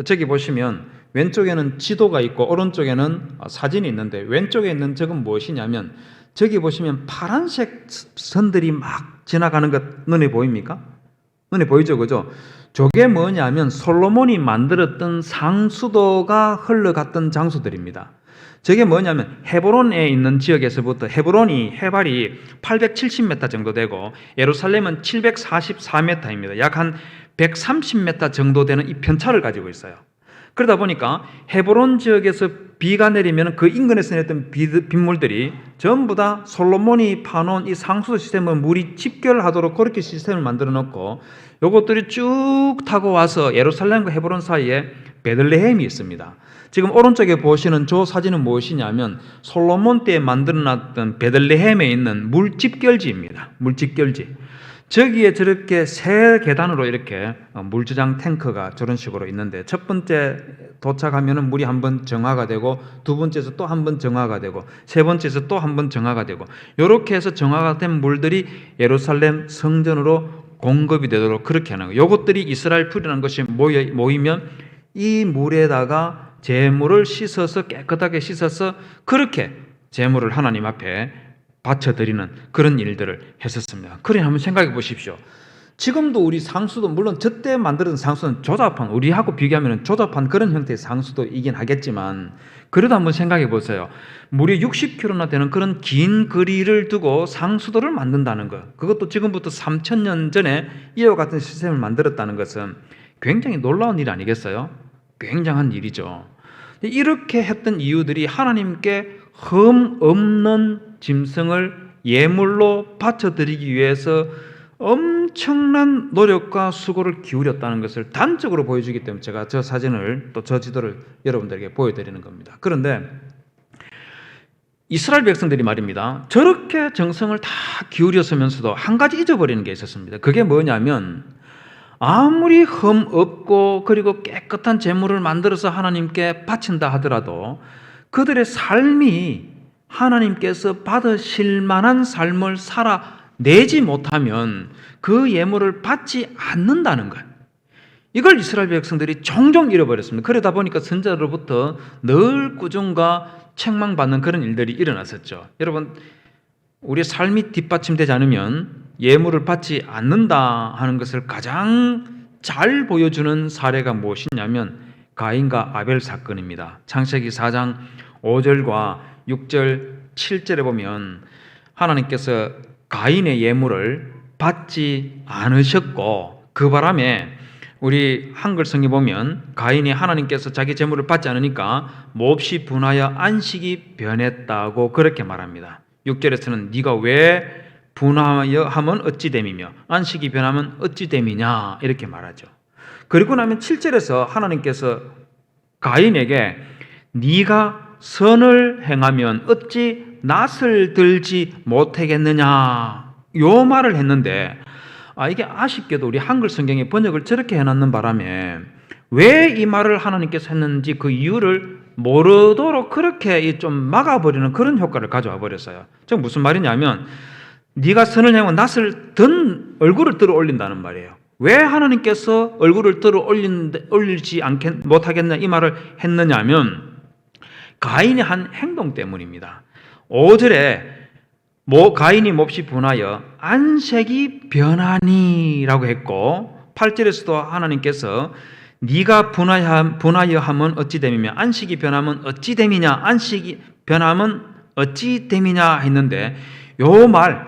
저기 보시면 왼쪽에는 지도가 있고 오른쪽에는 사진이 있는데 왼쪽에 있는 저건 무엇이냐면 저기 보시면 파란색 선들이 막 지나가는 것 눈에 보입니까? 눈에 보이죠, 그죠? 저게 뭐냐면 솔로몬이 만들었던 상수도가 흘러갔던 장소들입니다. 저게 뭐냐면 헤브론에 있는 지역에서부터, 헤브론이 해발이 870m 정도 되고 예루살렘은 744m입니다. 약 한 130m 정도 되는 이 편차를 가지고 있어요. 그러다 보니까 헤브론 지역에서 비가 내리면 그 인근에서 내렸던 빗물들이 전부 다 솔로몬이 파놓은 이 상수도 시스템을 물이 집결하도록 그렇게 시스템을 만들어 놓고, 요것들이 쭉 타고 와서 예루살렘과 헤브론 사이에 베들레헴이 있습니다. 지금 오른쪽에 보시는 저 사진은 무엇이냐면 솔로몬 때 만들어놨던 베들레헴에 있는 물집결지입니다. 물집결지. 저기에 저렇게 세 계단으로 이렇게 물저장 탱크가 저런 식으로 있는데, 첫 번째 도착하면은 물이 한번 정화가 되고, 두 번째에서 또 한번 정화가 되고, 세 번째에서 또 한번 정화가 되고, 이렇게 해서 정화가 된 물들이 예루살렘 성전으로 공급이 되도록 그렇게 하는 거예요. 이것들이 이스라엘 풀이라는 것이 모이면 이 물에다가 제물을 씻어서, 깨끗하게 씻어서 그렇게 제물을 하나님 앞에 바쳐드리는 그런 일들을 했었습니다. 그래, 한번 생각해 보십시오. 지금도 우리 상수도, 물론 저때 만들어진 상수는 조잡한, 우리하고 비교하면 조잡한 그런 형태의 상수도이긴 하겠지만, 그래도 한번 생각해 보세요. 무려 60km나 되는 그런 긴 거리를 두고 상수도를 만든다는 것, 그것도 지금부터 3000년 전에 이와 같은 시스템을 만들었다는 것은 굉장히 놀라운 일 아니겠어요? 굉장한 일이죠. 이렇게 했던 이유들이 하나님께 흠 없는 짐승을 예물로 바쳐드리기 위해서 엄청난 노력과 수고를 기울였다는 것을 단적으로 보여주기 때문에 제가 저 사진을, 또 저 지도를 여러분들에게 보여드리는 겁니다. 그런데 이스라엘 백성들이 말입니다, 저렇게 정성을 다 기울였으면서도 한 가지 잊어버리는 게 있었습니다. 그게 뭐냐면, 아무리 흠 없고 그리고 깨끗한 제물을 만들어서 하나님께 바친다 하더라도 그들의 삶이 하나님께서 받으실 만한 삶을 살아내지 못하면 그 예물을 받지 않는다는 것, 이걸 이스라엘 백성들이 종종 잃어버렸습니다. 그러다 보니까 선자로부터 늘 꾸중과 책망받는 그런 일들이 일어났었죠. 여러분, 우리의 삶이 뒷받침되지 않으면 예물을 받지 않는다 하는 것을 가장 잘 보여주는 사례가 무엇이냐면 가인과 아벨 사건입니다. 창세기 4장 5절과 6절, 7절에 보면 하나님께서 가인의 예물을 받지 않으셨고, 그 바람에 우리 한글 성경에 보면 가인이 하나님께서 자기 제물을 받지 않으니까 몹시 분하여 안식이 변했다고 그렇게 말합니다. 6절에서는 네가 왜 분하여 하면 어찌 됨이며 안식이 변하면 어찌 됨이냐 이렇게 말하죠. 그리고 나면 7절에서 하나님께서 가인에게 네가 선을 행하면 어찌 낯을 들지 못하겠느냐, 요 말을 했는데, 이게 아쉽게도 우리 한글 성경에 번역을 저렇게 해놨는 바람에 왜 이 말을 하나님께서 했는지 그 이유를 모르도록 그렇게 좀 막아버리는 그런 효과를 가져와 버렸어요. 즉 무슨 말이냐면, 네가 선을 행하면 낯을 든 얼굴을 들어 올린다는 말이에요. 왜 하나님께서 얼굴을 들어 올리지 못하겠냐 이 말을 했느냐면 가인이 한 행동 때문입니다. 5절에 가인이 몹시 분하여 안색이 변하니라고 했고, 8절에서도 하나님께서 네가 분하여 하면 어찌 됨이며 안식이 변하면 어찌 됨이냐, 안식이 변하면 어찌 됨이냐 했는데, 요 말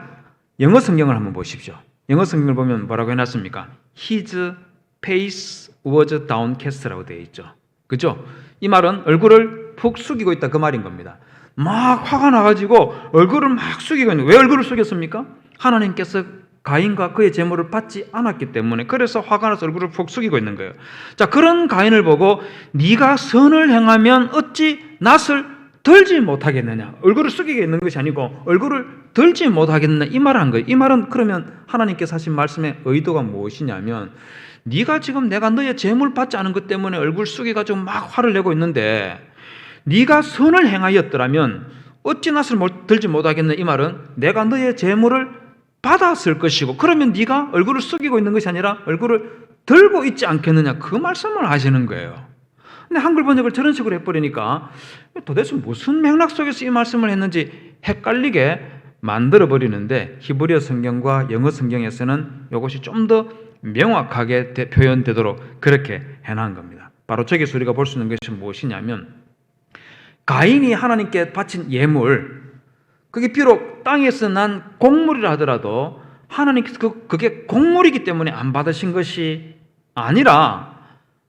영어 성경을 한번 보십시오. 영어 성경을 보면 뭐라고 해놨습니까? His face was downcast라고 되어 있죠. 그죠? 이 말은 얼굴을 푹 숙이고 있다 그 말인 겁니다. 막 화가 나가지고 얼굴을 막 숙이고 있는. 왜 얼굴을 숙였습니까? 하나님께서 가인과 그의 제물을 받지 않았기 때문에. 그래서 화가 나서 얼굴을 푹 숙이고 있는 거예요. 자, 그런 가인을 보고 네가 선을 행하면 어찌 낯을 들지 못하겠느냐, 얼굴을 숙이게 있는 것이 아니고 얼굴을 들지 못하겠느냐 이 말을 한 거예요. 이 말은 그러면 하나님께서 하신 말씀의 의도가 무엇이냐면, 네가 지금 내가 너의 제물 받지 않은 것 때문에 얼굴 숙여가지고 막 화를 내고 있는데 네가 선을 행하였더라면 어찌 낯을 들지 못하겠느냐, 이 말은 내가 너의 제물을 받았을 것이고 그러면 네가 얼굴을 숙이고 있는 것이 아니라 얼굴을 들고 있지 않겠느냐, 그 말씀을 하시는 거예요. 근데 한글 번역을 저런 식으로 해버리니까 도대체 무슨 맥락 속에서 이 말씀을 했는지 헷갈리게 만들어 버리는데 히브리어 성경과 영어 성경에서는 이것이 좀 더 명확하게 표현되도록 그렇게 해놓은 겁니다. 바로 저기서 우리가 볼 수 있는 것이 무엇이냐면 가인이 하나님께 바친 예물, 그게 비록 땅에서 난 곡물이라 하더라도 하나님께서 그게 곡물이기 때문에 안 받으신 것이 아니라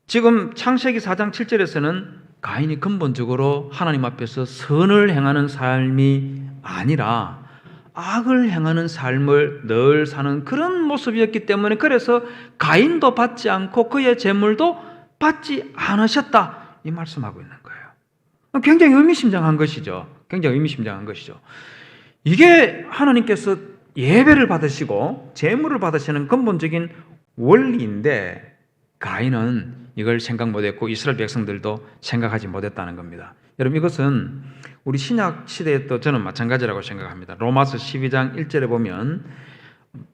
지금 창세기 4장 7절에서는 가인이 근본적으로 하나님 앞에서 선을 행하는 삶이 아니라 악을 행하는 삶을 늘 사는 그런 모습이었기 때문에 그래서 가인도 받지 않고 그의 재물도 받지 않으셨다 이 말씀하고 있는 거예요. 굉장히 의미심장한 것이죠. 굉장히 의미심장한 것이죠. 이게 하나님께서 예배를 받으시고 재물을 받으시는 근본적인 원리인데 가인은 이걸 생각 못했고 이스라엘 백성들도 생각하지 못했다는 겁니다. 여러분 이것은 우리 신약 시대에 또 저는 마찬가지라고 생각합니다. 로마서 12장 1절에 보면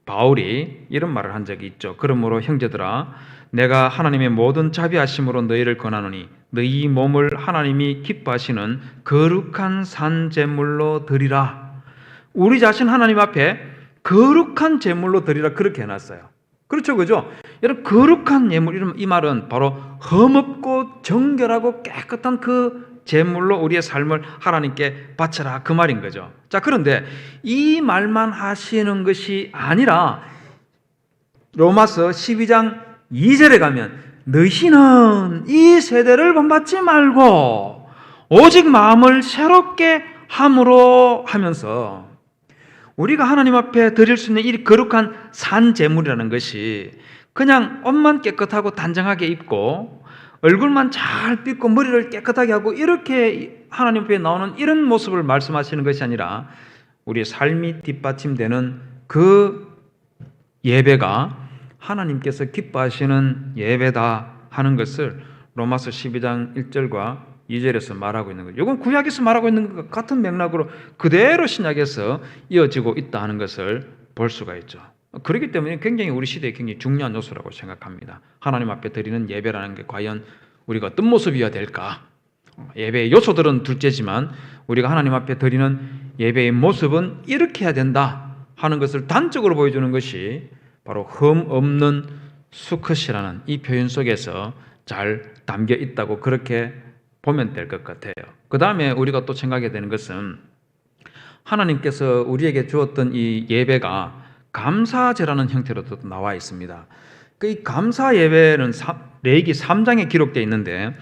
바울이 이런 말을 한 적이 있죠. 그러므로 형제들아 내가 하나님의 모든 자비하심으로 너희를 권하노니 너희 몸을 하나님이 기뻐하시는 거룩한 산 제물로 드리라. 우리 자신 하나님 앞에 거룩한 제물로 드리라 그렇게 해놨어요. 그렇죠, 그죠? 여러분 거룩한 예물 이 말은 바로 흠없고 정결하고 깨끗한 그 제물로 우리의 삶을 하나님께 바쳐라 그 말인 거죠. 자, 그런데 이 말만 하시는 것이 아니라 로마서 12장 2절에 가면 너희는 이 세대를 본받지 말고 오직 마음을 새롭게 함으로 하면서 우리가 하나님 앞에 드릴 수 있는 이 거룩한 산 제물이라는 것이 그냥 옷만 깨끗하고 단정하게 입고 얼굴만 잘 빗고 머리를 깨끗하게 하고 이렇게 하나님 앞에 나오는 이런 모습을 말씀하시는 것이 아니라 우리의 삶이 뒷받침되는 그 예배가 하나님께서 기뻐하시는 예배다 하는 것을 로마서 12장 1절과 2절에서 말하고 있는 거죠. 이건 구약에서 말하고 있는 것 같은 맥락으로 그대로 신약에서 이어지고 있다 하는 것을 볼 수가 있죠. 그렇기 때문에 굉장히 우리 시대에 굉장히 중요한 요소라고 생각합니다. 하나님 앞에 드리는 예배라는 게 과연 우리가 어떤 모습이어야 될까? 예배의 요소들은 둘째지만 우리가 하나님 앞에 드리는 예배의 모습은 이렇게 해야 된다 하는 것을 단적으로 보여주는 것이 바로 흠 없는 수컷이라는 이 표현 속에서 잘 담겨 있다고 그렇게 보면 될 것 같아요. 그 다음에 우리가 또 생각해야 되는 것은 하나님께서 우리에게 주었던 이 예배가 감사제라는 형태로도 나와 있습니다. 이 감사 예배는 레위기 3장에 기록되어 있는데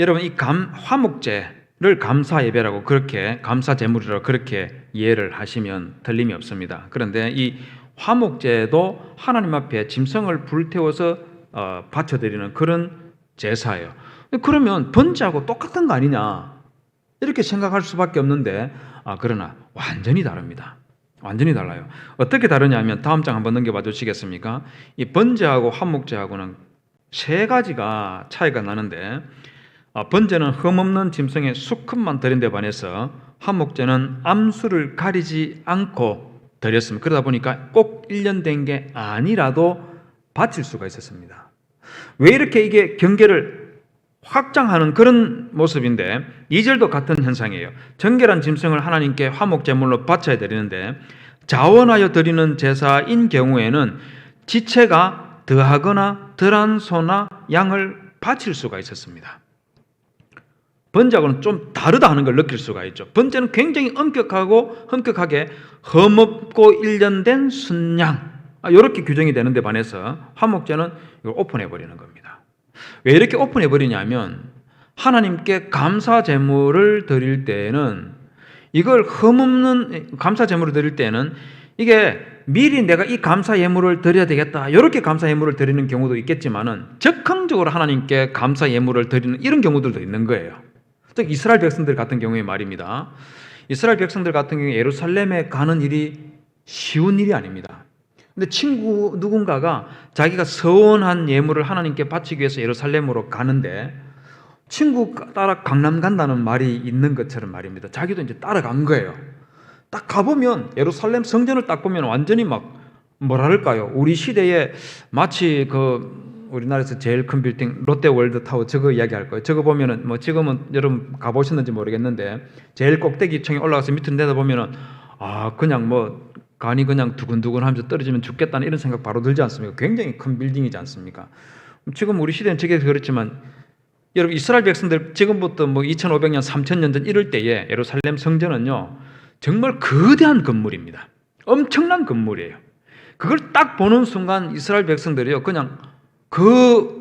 여러분 이 화목제를 감사 예배라고 그렇게 감사 제물이라고 그렇게 이해를 하시면 틀림이 없습니다. 그런데 이 화목제도 하나님 앞에 짐승을 불태워서 바쳐드리는 그런 제사예요. 그러면 번제하고 똑같은 거 아니냐 이렇게 생각할 수밖에 없는데 그러나 완전히 다릅니다. 완전히 달라요. 어떻게 다르냐면 다음 장 한번 넘겨봐 주시겠습니까? 이 번제하고 화목제하고는 세 가지가 차이가 나는데 번제는 흠없는 짐승의 수컷만 드린 데 반해서 화목제는 암수를 가리지 않고 드렸습니다. 그러다 보니까 꼭 1년 된 게 아니라도 바칠 수가 있었습니다. 왜 이렇게 이게 경계를 확장하는 그런 모습인데 2절도 같은 현상이에요. 정결한 짐승을 하나님께 화목제물로 바쳐야 드리는데 자원하여 드리는 제사인 경우에는 지체가 더하거나 덜한 소나 양을 바칠 수가 있었습니다. 번제하고는 좀 다르다 하는 걸 느낄 수가 있죠. 번제는 굉장히 엄격하게 흠없고 1년 된 순양 이렇게 규정이 되는 데 반해서 화목제는 이걸 오픈해 버리는 겁니다. 왜 이렇게 오픈해 버리냐면 하나님께 감사 제물을 드릴 때는 이걸 흠없는 감사 제물을 드릴 때는 이게 미리 내가 이 감사 예물을 드려야 되겠다 이렇게 감사 예물을 드리는 경우도 있겠지만은 적극적으로 하나님께 감사 예물을 드리는 이런 경우들도 있는 거예요. 즉 이스라엘 백성들 같은 경우에 말입니다. 이스라엘 백성들 같은 경우에 예루살렘에 가는 일이 쉬운 일이 아닙니다. 근데 누군가가 자기가 서원한 예물을 하나님께 바치기 위해서 예루살렘으로 가는데 친구 따라 강남 간다는 말이 있는 것처럼 말입니다. 자기도 이제 따라간 거예요. 딱 가보면 예루살렘 성전을 딱 보면 완전히 막 뭐랄까요? 우리 시대에 마치 우리나라에서 제일 큰 빌딩 롯데월드타워 저거 이야기할 거예요. 저거 보면은 지금은 여러분 가보셨는지 모르겠는데 제일 꼭대기층에 올라가서 밑으로 내다보면은 그냥 뭐 간이 그냥 두근두근 하면서 떨어지면 죽겠다는 이런 생각 바로 들지 않습니까? 굉장히 큰 빌딩이지 않습니까? 지금 우리 시대는 저게 그렇지만 여러분 이스라엘 백성들 지금부터 뭐 2500년, 3000년 전 이럴 때에 예루살렘 성전은요 정말 거대한 건물입니다. 엄청난 건물이에요. 그걸 딱 보는 순간 이스라엘 백성들이요 그냥 그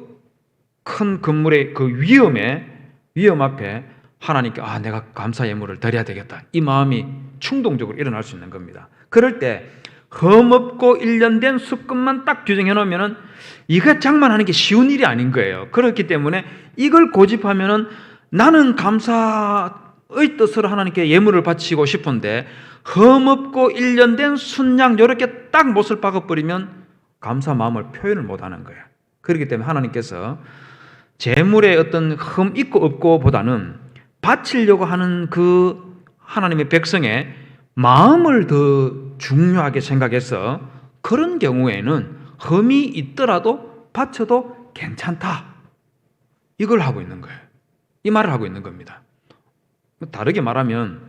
큰 건물의 그 위험 앞에 하나님께 내가 감사 예물을 드려야 되겠다 이 마음이 충동적으로 일어날 수 있는 겁니다. 그럴 때 흠없고 일련된 수금만 딱 규정해 놓으면은 이거 장만하는 게 쉬운 일이 아닌 거예요. 그렇기 때문에 이걸 고집하면은 나는 감사의 뜻으로 하나님께 예물을 바치고 싶은데 흠없고 일련된 순양 이렇게 딱 못을 박아버리면 감사 마음을 표현을 못하는 거예요. 그렇기 때문에 하나님께서 재물의 어떤 흠 있고 없고 보다는 바치려고 하는 그 하나님의 백성의 마음을 더 중요하게 생각해서 그런 경우에는 흠이 있더라도 바쳐도 괜찮다. 이걸 하고 있는 거예요. 이 말을 하고 있는 겁니다. 다르게 말하면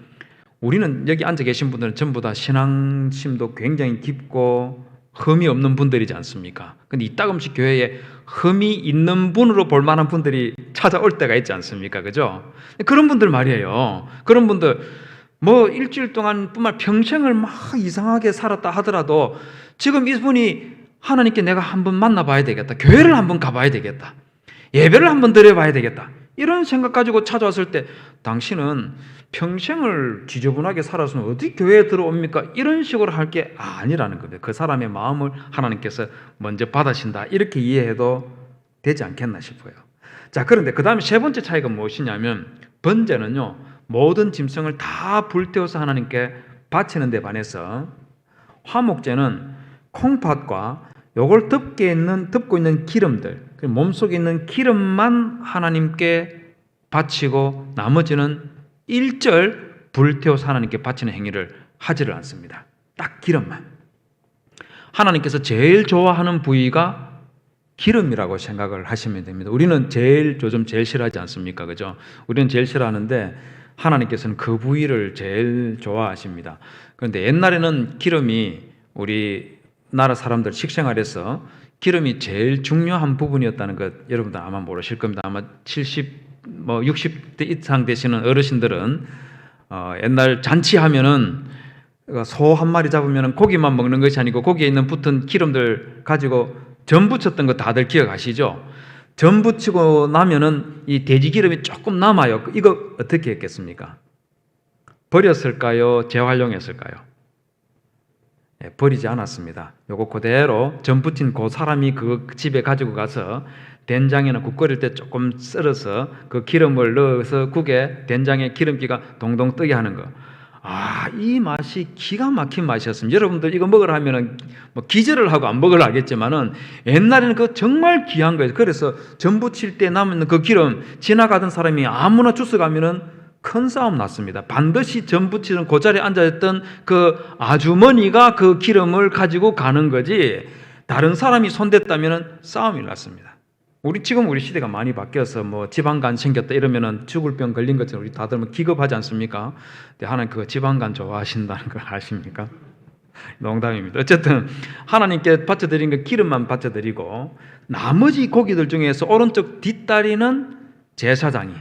우리는 여기 앉아 계신 분들은 전부 다 신앙심도 굉장히 깊고 흠이 없는 분들이지 않습니까? 근데 이따금씩 교회에 흠이 있는 분으로 볼 만한 분들이 찾아올 때가 있지 않습니까? 그죠? 그런 분들 말이에요. 그런 분들 뭐 일주일 동안 뿐만 평생을 막 이상하게 살았다 하더라도 지금 이분이 하나님께 내가 한번 만나봐야 되겠다. 교회를 한번 가봐야 되겠다. 예배를 한번 드려봐야 되겠다. 이런 생각 가지고 찾아왔을 때 당신은 평생을 지저분하게 살아서 어디 교회에 들어옵니까? 이런 식으로 할 게 아니라는 겁니다. 그 사람의 마음을 하나님께서 먼저 받으신다. 이렇게 이해해도 되지 않겠나 싶어요. 자, 그런데 그 다음에 세 번째 차이가 무엇이냐면 번제는요. 모든 짐승을 다 불태워서 하나님께 바치는 데 반해서 화목제는 콩팥과 요걸 덮고 있는 기름들, 몸속에 있는 기름만 하나님께 바치고 나머지는 일절 불태워서 하나님께 바치는 행위를 하지를 않습니다. 딱 기름만. 하나님께서 제일 좋아하는 부위가 기름이라고 생각을 하시면 됩니다. 우리는 제일 싫어하지 않습니까? 그죠? 우리는 제일 싫어하는데 하나님께서는 그 부위를 제일 좋아하십니다. 그런데 옛날에는 기름이 우리 나라 사람들 식생활에서 기름이 제일 중요한 부분이었다는 것 여러분들 아마 모르실 겁니다. 아마 60대 이상 되시는 어르신들은 옛날 잔치하면은 소 한 마리 잡으면 고기만 먹는 것이 아니고 거기에 있는 붙은 기름들 가지고 전 부쳤던 거 다들 기억하시죠? 전 부치고 나면은 이 돼지 기름이 조금 남아요. 이거 어떻게 했겠습니까? 버렸을까요? 재활용했을까요? 버리지 않았습니다. 요거 그대로 전 부친 그 사람이 그 집에 가지고 가서 된장이나 국 끓일 때 조금 썰어서 그 기름을 넣어서 국에 된장에 기름기가 동동 뜨게 하는 거. 이 맛이 기가 막힌 맛이었습니다. 여러분들 이거 먹으라 하면은 뭐 기절을 하고 안 먹으라 하겠지만은 옛날에는 그 정말 귀한 거예요. 그래서 전 부칠 때 남은 그 기름 지나가던 사람이 아무나 주워가면은 큰 싸움 났습니다. 반드시 전 부치는 그 자리에 앉아있던 그 아주머니가 그 기름을 가지고 가는 거지 다른 사람이 손댔다면은 싸움이 났습니다. 지금 우리 시대가 많이 바뀌어서 뭐 지방간 생겼다 이러면은 죽을 병 걸린 것처럼 우리 다들 뭐 기겁하지 않습니까? 근데 하나님 그 지방간 좋아하신다는 걸 아십니까? 농담입니다. 어쨌든 하나님께 바쳐드린 그 기름만 바쳐드리고 나머지 고기들 중에서 오른쪽 뒷다리는 제사장이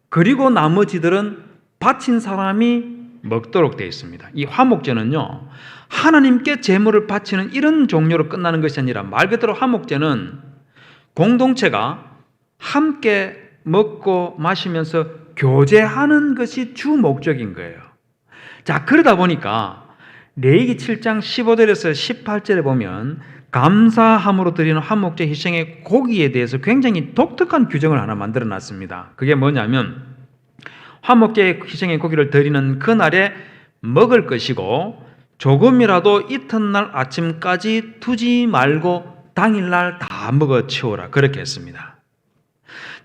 그리고 나머지들은 바친 사람이 먹도록 되어 있습니다. 이 화목제는요 하나님께 제물을 바치는 이런 종류로 끝나는 것이 아니라 말 그대로 화목제는 공동체가 함께 먹고 마시면서 교제하는 것이 주 목적인 거예요. 자, 그러다 보니까 레위기 7장 15절에서 18절에 보면 감사함으로 드리는 화목제 희생의 고기에 대해서 굉장히 독특한 규정을 하나 만들어 놨습니다. 그게 뭐냐면 화목제 희생의 고기를 드리는 그날에 먹을 것이고 조금이라도 이튿날 아침까지 두지 말고 당일날 다 먹어 치우라 그렇게 했습니다.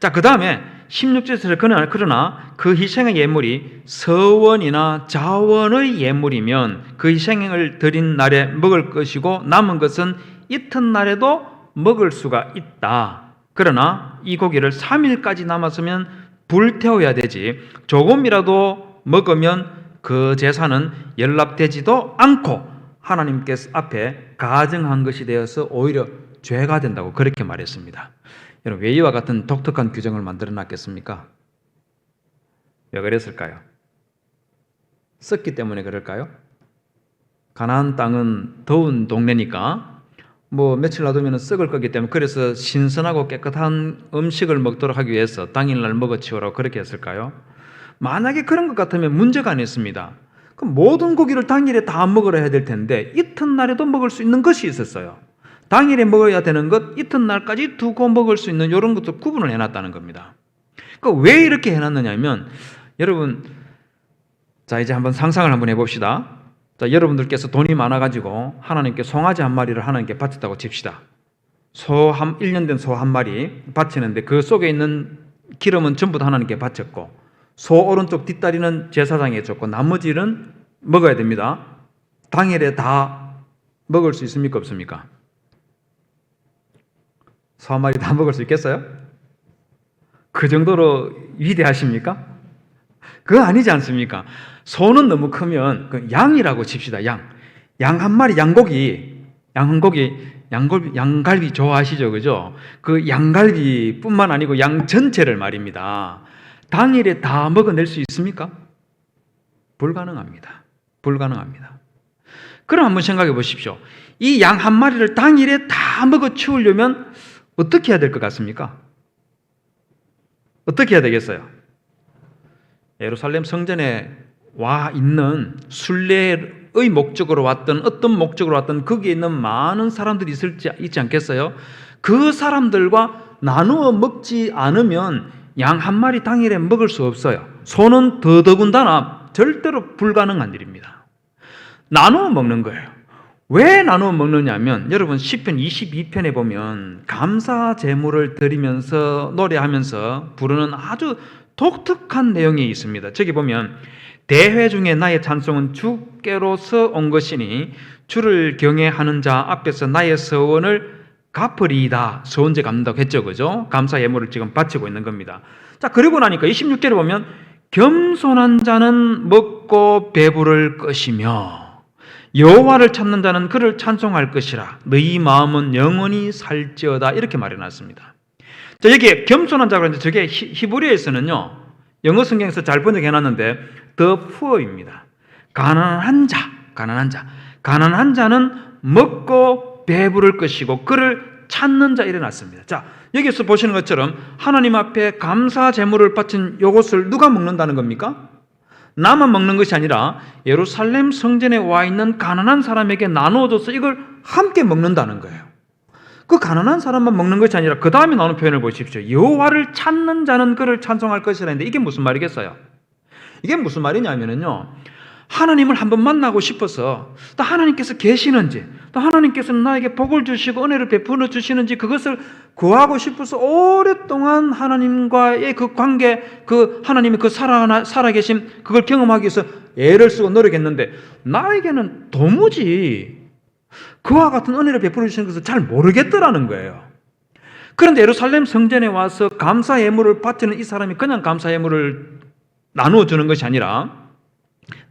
자, 그 다음에 16절에서 그러나 그 희생의 예물이 서원이나 자원의 예물이면 그 희생을 드린 날에 먹을 것이고 남은 것은 이튿날에도 먹을 수가 있다. 그러나 이 고기를 3일까지 남았으면 불태워야 되지 조금이라도 먹으면 그 제사는 연락되지도 않고 하나님께서 앞에 가증한 것이 되어서 오히려 죄가 된다고 그렇게 말했습니다. 여러분, 왜 이와 같은 독특한 규정을 만들어 놨겠습니까? 왜 그랬을까요? 썩기 때문에 그럴까요? 가나안 땅은 더운 동네니까 며칠 놔두면 썩을 거기 때문에, 그래서 신선하고 깨끗한 음식을 먹도록 하기 위해서 당일날 먹어치우라고 그렇게 했을까요? 만약에 그런 것 같으면 문제가 아니었습니다. 그럼 모든 고기를 당일에 다 먹으라 해야 될 텐데 이튿날에도 먹을 수 있는 것이 있었어요. 당일에 먹어야 되는 것, 이튿날까지 두고 먹을 수 있는 이런 것도 구분을 해놨다는 겁니다. 그러니까 왜 이렇게 해놨느냐면, 여러분, 자 이제 한번 상상을 한번 해봅시다. 자, 여러분들께서 돈이 많아가지고 하나님께 송아지 한 마리를 하나님께 바쳤다고 칩시다. 1년 된 소 한 마리 바치는데 그 속에 있는 기름은 전부 다 하나님께 바쳤고, 소 오른쪽 뒷다리는 제사장에 줬고 나머지는 먹어야 됩니다. 당일에 다 먹을 수 있습니까? 없습니까? 소 한 마리 다 먹을 수 있겠어요? 그 정도로 위대하십니까? 그거 아니지 않습니까? 소는 너무 크면 그 양이라고 칩시다. 양 한 마리, 양갈비 좋아하시죠? 그죠? 그 양갈비뿐만 아니고 양 전체를 말입니다. 당일에 다 먹어낼 수 있습니까? 불가능합니다. 그럼 한번 생각해 보십시오. 이 양 한 마리를 당일에 다 먹어 치우려면 어떻게 해야 될 것 같습니까? 어떻게 해야 되겠어요? 예루살렘 성전에 와 있는 순례의 목적으로 왔던, 어떤 목적으로 왔던 거기에 있는 많은 사람들이 있지 않겠어요? 그 사람들과 나누어 먹지 않으면 양 한 마리 당일에 먹을 수 없어요. 소는 더더군다나 절대로 불가능한 일입니다. 나누어 먹는 거예요. 왜 나누어 먹느냐면, 여러분 시편 22편에 보면 감사 제물을 드리면서 노래하면서 부르는 아주 독특한 내용이 있습니다. 저기 보면 대회 중에 나의 찬송은 주께로서 온 것이니 주를 경외하는 자 앞에서 나의 서원을 갚으리이다. 서원제 갚는다고 했죠. 그죠? 감사 예물을 지금 바치고 있는 겁니다. 자, 그리고 나니까 26절에 보면 겸손한 자는 먹고 배부를 것이며 여호와를 찾는 자는 그를 찬송할 것이라. 너희 마음은 영원히 살지어다. 이렇게 말해놨습니다. 자, 여기에 겸손한 자가 있는데 저게 히브리어에서는요, 영어 성경에서 잘 번역해놨는데 the poor입니다. 가난한 자는 먹고 배부를 것이고 그를 찾는 자 이래놨습니다. 자, 여기서 보시는 것처럼 하나님 앞에 감사 제물을 바친 이것을 누가 먹는다는 겁니까? 나만 먹는 것이 아니라 예루살렘 성전에 와 있는 가난한 사람에게 나누어줘서 이걸 함께 먹는다는 거예요. 그 가난한 사람만 먹는 것이 아니라 그 다음에 나오는 표현을 보십시오. 여호와를 찾는 자는 그를 찬송할 것이라는데 이게 무슨 말이겠어요? 이게 무슨 말이냐면요, 하나님을 한번 만나고 싶어서 또 하나님께서 계시는지, 또 하나님께서는 나에게 복을 주시고 은혜를 베풀어 주시는지 그것을 구하고 싶어서 오랫동안 하나님과의 그 관계, 그 하나님의 그 살아계심, 그걸 경험하기 위해서 애를 쓰고 노력했는데 나에게는 도무지 그와 같은 은혜를 베풀어 주시는 것을 잘 모르겠더라는 거예요. 그런데 예루살렘 성전에 와서 감사 예물을 바치는 이 사람이 그냥 감사 예물을 나누어 주는 것이 아니라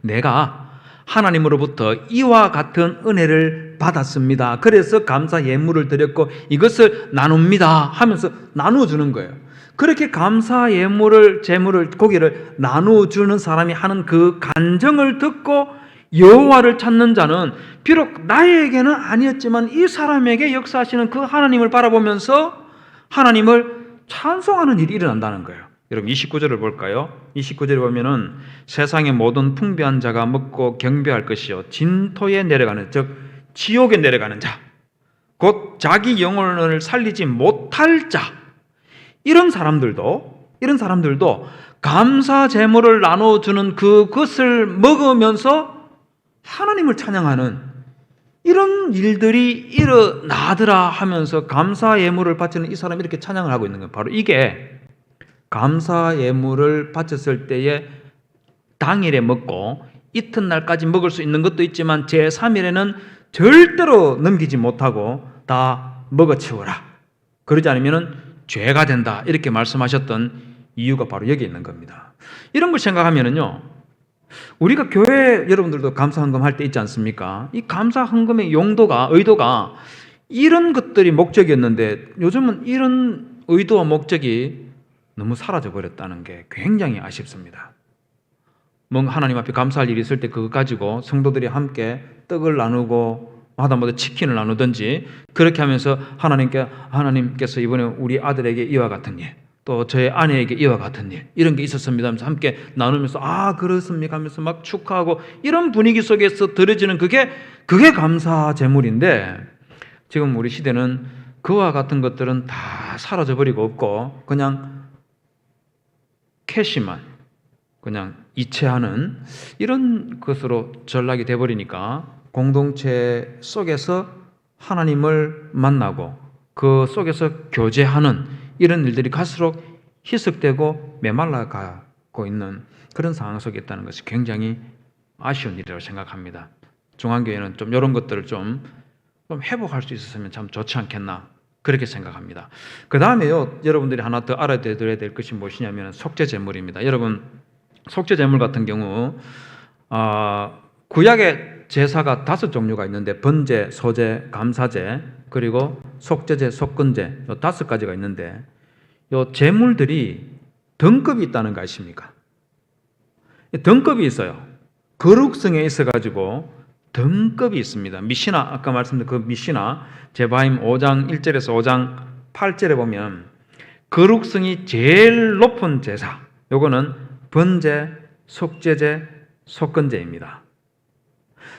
내가 하나님으로부터 이와 같은 은혜를 받았습니다. 그래서 감사 예물을 드렸고 이것을 나눕니다 하면서 나누어 주는 거예요. 그렇게 감사 예물을, 제물을, 고기를 나누어 주는 사람이 하는 그 간정을 듣고 여호와를 찾는 자는 비록 나에게는 아니었지만 이 사람에게 역사하시는 그 하나님을 바라보면서 하나님을 찬송하는 일이 일어난다는 거예요. 여러분 29절을 볼까요? 29절에 보면은 세상의 모든 풍부한 자가 먹고 경배할 것이요 진토에 내려가는, 즉 지옥에 내려가는 자, 곧 자기 영혼을 살리지 못할 자, 이런 사람들도 감사 제물을 나눠주는 그것을 먹으면서 하나님을 찬양하는 이런 일들이 일어나더라 하면서 감사 예물을 바치는 이 사람이 이렇게 찬양을 하고 있는 거예요. 바로 이게 감사 예물을 바쳤을 때에 당일에 먹고 이튿날까지 먹을 수 있는 것도 있지만 제3일에는 절대로 넘기지 못하고 다 먹어치워라. 그러지 않으면 죄가 된다. 이렇게 말씀하셨던 이유가 바로 여기 있는 겁니다. 이런 걸 생각하면은요, 우리가 교회 여러분들도 감사 헌금 할 때 있지 않습니까? 이 감사 헌금의 용도가 의도가 이런 것들이 목적이었는데 요즘은 이런 의도와 목적이 너무 사라져 버렸다는 게 굉장히 아쉽습니다. 뭔가 하나님 앞에 감사할 일이 있을 때 그거 가지고 성도들이 함께 떡을 나누고 하다못해 치킨을 나누든지 그렇게 하면서 하나님께서 이번에 우리 아들에게 이와 같은 일, 또 저의 아내에게 이와 같은 일, 이런 게 있었습니다 하면서 함께 나누면서 아 그렇습니까 하면서 막 축하하고 이런 분위기 속에서 드려지는 그게 감사 제물인데 지금 우리 시대는 그와 같은 것들은 다 사라져버리고 없고 그냥 캐시만 그냥 이체하는 이런 것으로 전락이 돼버리니까 공동체 속에서 하나님을 만나고 그 속에서 교제하는 이런 일들이 갈수록 희석되고 메말라가고 있는 그런 상황 속에 있다는 것이 굉장히 아쉬운 일이라고 생각합니다. 중앙교회는 좀 이런 것들을 좀 회복할 수 있었으면 참 좋지 않겠나 그렇게 생각합니다. 그 다음에요, 여러분들이 하나 더 알아둬야 될 것이 무엇이냐면 속죄제물입니다. 여러분, 속죄제물 같은 경우 구약의 제사가 5종류가 있는데 번제, 소제, 감사제, 그리고 속죄제, 속건제 5가지가 있는데 이 제물들이 등급이 있다는 거 아십니까? 등급이 있어요. 거룩성에 있어가지고 등급이 있습니다. 미시나 아까 말씀드린 그 미시나 제바임 5장 1절에서 5장 8절에 보면 거룩성이 제일 높은 제사 요거는 번제, 속죄제, 속건제입니다.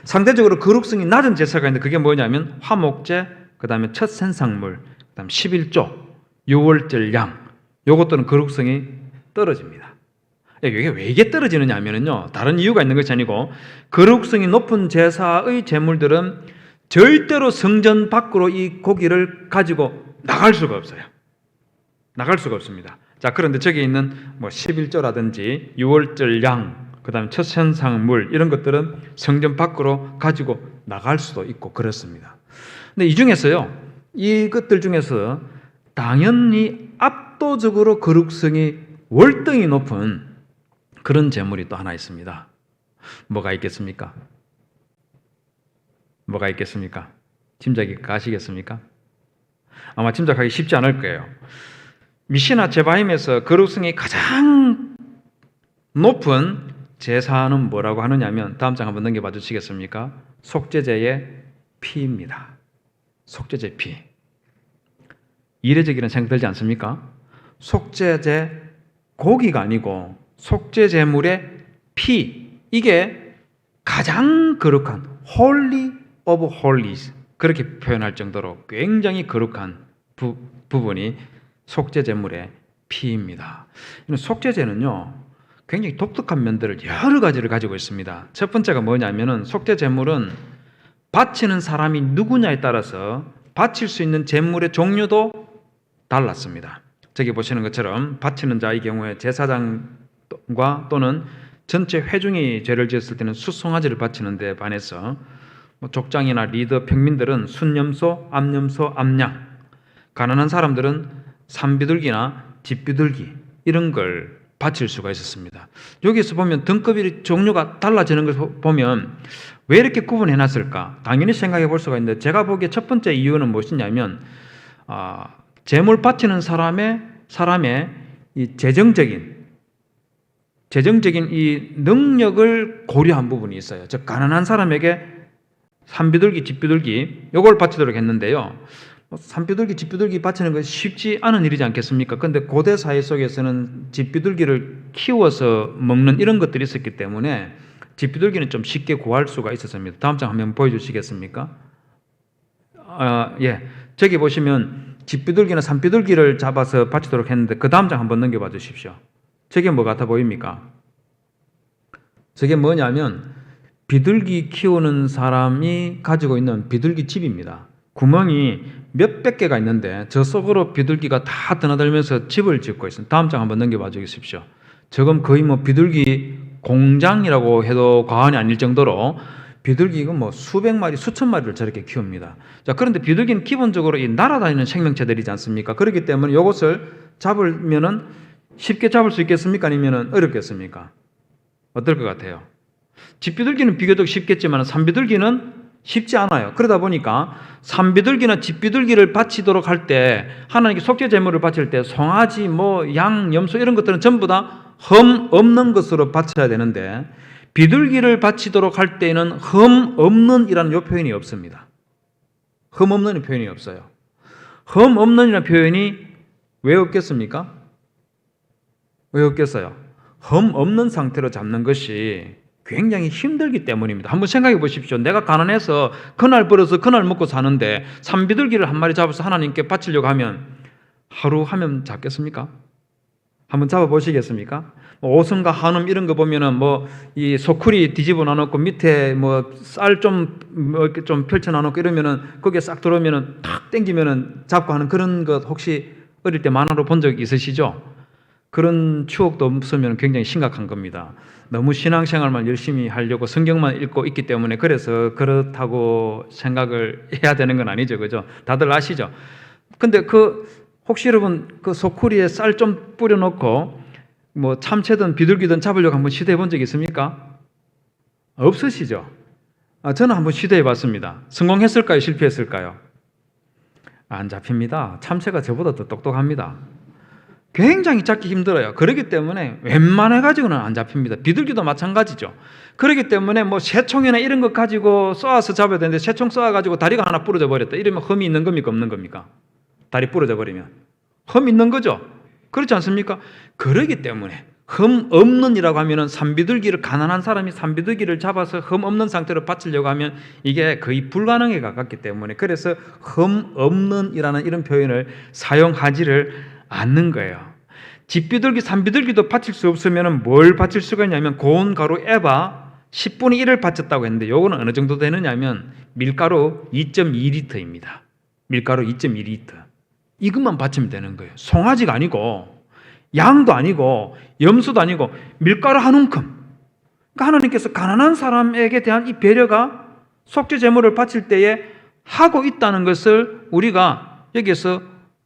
상대적으로 거룩성이 낮은 제사가 있는데 그게 뭐냐면 화목제, 그 다음에 첫 생산물, 그 다음 11조, 6월절 양 요것들은 거룩성이 떨어집니다. 이게 왜 떨어지느냐 하면요 다른 이유가 있는 것이 아니고 거룩성이 높은 제사의 제물들은 절대로 성전 밖으로 이 고기를 가지고 나갈 수가 없어요. 나갈 수가 없습니다. 자, 그런데 저기 있는 11조라든지 6월절 양, 그 다음에 첫 생산물 이런 것들은 성전 밖으로 가지고 나갈 수도 있고 그렇습니다. 근데 이 중에서요, 이것들 중에서 당연히 압도적으로 거룩성이 월등히 높은 그런 제물이 또 하나 있습니다. 뭐가 있겠습니까? 뭐가 있겠습니까? 짐작이 가시겠습니까? 아마 짐작하기 쉽지 않을 거예요. 미시나 제바임에서 거룩성이 가장 높은 제사는 뭐라고 하느냐면 다음 장 한번 넘겨봐 주시겠습니까? 속죄제의 피입니다. 속죄제 피. 이례적이라는 생각 들지 않습니까? 속죄제 고기가 아니고 속죄제물의 피, 이게 가장 거룩한 Holy of Holies 그렇게 표현할 정도로 굉장히 거룩한 부분이 속죄제물의 피입니다. 속죄제는요 굉장히 독특한 면들을 여러 가지를 가지고 있습니다. 첫 번째가 뭐냐면은 속죄제물은 바치는 사람이 누구냐에 따라서 바칠 수 있는 제물의 종류도 달랐습니다. 저기 보시는 것처럼 바치는 자의 경우에 제사장과 또는 전체 회중이 죄를 지었을 때는 숫송아지를 바치는 데 반해서 족장이나 리더, 평민들은 순염소, 암염소, 암양, 가난한 사람들은 산비둘기나 집비둘기 이런 걸 바칠 수가 있었습니다. 여기서 보면 등급이 종류가 달라지는 것을 보면 왜 이렇게 구분해 놨을까? 당연히 생각해 볼 수가 있는데 제가 보기에 첫 번째 이유는 무엇이냐면 제물 바치는 사람의 이 재정적인 이 능력을 고려한 부분이 있어요. 즉 가난한 사람에게 산비둘기, 집비둘기 이걸 바치도록 했는데요. 산비둘기, 집비둘기 바치는 것이 쉽지 않은 일이지 않겠습니까? 그런데 고대 사회 속에서는 집비둘기를 키워서 먹는 이런 것들이 있었기 때문에 집비둘기는 좀 쉽게 구할 수가 있었습니다. 다음 장 한번 보여주시겠습니까? 예, 저기 보시면 집비둘기나 산비둘기를 잡아서 바치도록 했는데 그 다음 장 한번 넘겨봐 주십시오. 저게 뭐 같아 보입니까? 저게 뭐냐면 비둘기 키우는 사람이 가지고 있는 비둘기 집입니다. 구멍이 몇백 개가 있는데 저 속으로 비둘기가 다 드나들면서 집을 짓고 있습니다. 다음 장 한번 넘겨봐 주십시오. 저건 거의 비둘기 공장이라고 해도 과언이 아닐 정도로 비둘기가 수백 마리, 수천 마리를 저렇게 키웁니다. 자, 그런데 비둘기는 기본적으로 이 날아다니는 생명체들이지 않습니까? 그렇기 때문에 이것을 잡으면은 쉽게 잡을 수 있겠습니까? 아니면 어렵겠습니까? 어떨 것 같아요? 집 비둘기는 비교적 쉽겠지만 산비둘기는 쉽지 않아요. 그러다 보니까 산비둘기나 집비둘기를 바치도록 할 때, 하나님께 속죄 제물을 바칠 때 송아지, 양, 염소 이런 것들은 전부 다 흠 없는 것으로 바쳐야 되는데, 비둘기를 바치도록 할 때는 흠 없는이라는 요 표현이 없습니다. 흠 없는 표현이 없어요. 흠 없는이라는 표현이 왜 없겠습니까? 왜 없겠어요? 흠 없는 상태로 잡는 것이 굉장히 힘들기 때문입니다. 한번 생각해 보십시오. 내가 가난해서 그날 벌어서 그날 먹고 사는데 산비둘기를 한 마리 잡아서 하나님께 바치려고 하면 하루 하면 잡겠습니까? 한번 잡아 보시겠습니까? 오성과 한음 이런 거 보면은 이 소쿠리 뒤집어 놔놓고 밑에 쌀 좀 펼쳐 놔놓고 이러면은 거기에 싹 들어오면은 탁 당기면은 잡고 하는 그런 것 혹시 어릴 때 만화로 본 적 있으시죠? 그런 추억도 없으면 굉장히 심각한 겁니다. 너무 신앙생활만 열심히 하려고 성경만 읽고 있기 때문에 그래서 그렇다고 생각을 해야 되는 건 아니죠. 그죠? 다들 아시죠? 근데 혹시 여러분 소쿠리에 쌀 좀 뿌려놓고 참새든 비둘기든 잡으려고 한번 시도해 본 적 있습니까? 없으시죠? 저는 한번 시도해 봤습니다. 성공했을까요? 실패했을까요? 안 잡힙니다. 참새가 저보다 더 똑똑합니다. 굉장히 잡기 힘들어요. 그렇기 때문에 웬만해가지고는 안 잡힙니다. 비둘기도 마찬가지죠. 그렇기 때문에 새총이나 이런 것 가지고 쏘아서 잡아야 되는데 새총 쏘아가지고 다리가 하나 부러져 버렸다. 이러면 흠이 있는 겁니까? 없는 겁니까? 다리 부러져 버리면. 흠 있는 거죠? 그렇지 않습니까? 그렇기 때문에 흠 없는이라고 하면은 산비둘기를, 가난한 사람이 산비둘기를 잡아서 흠 없는 상태로 바치려고 하면 이게 거의 불가능에 가깝기 때문에 그래서 흠 없는이라는 이런 표현을 사용하지를 않는 거예요. 집비둘기, 산비둘기도 바칠 수 없으면 뭘 바칠 수가 있냐면 고운 가루 에바 10분의 1을 바쳤다고 했는데 요거는 어느 정도 되느냐면 밀가루 2.2리터입니다. 밀가루 2.2리터. 이것만 바치면 되는 거예요. 송아지가 아니고 양도 아니고 염소도 아니고 밀가루 한 움큼. 그러니까 하나님께서 가난한 사람에게 대한 이 배려가 속죄 제물을 바칠 때에 하고 있다는 것을 우리가 여기에서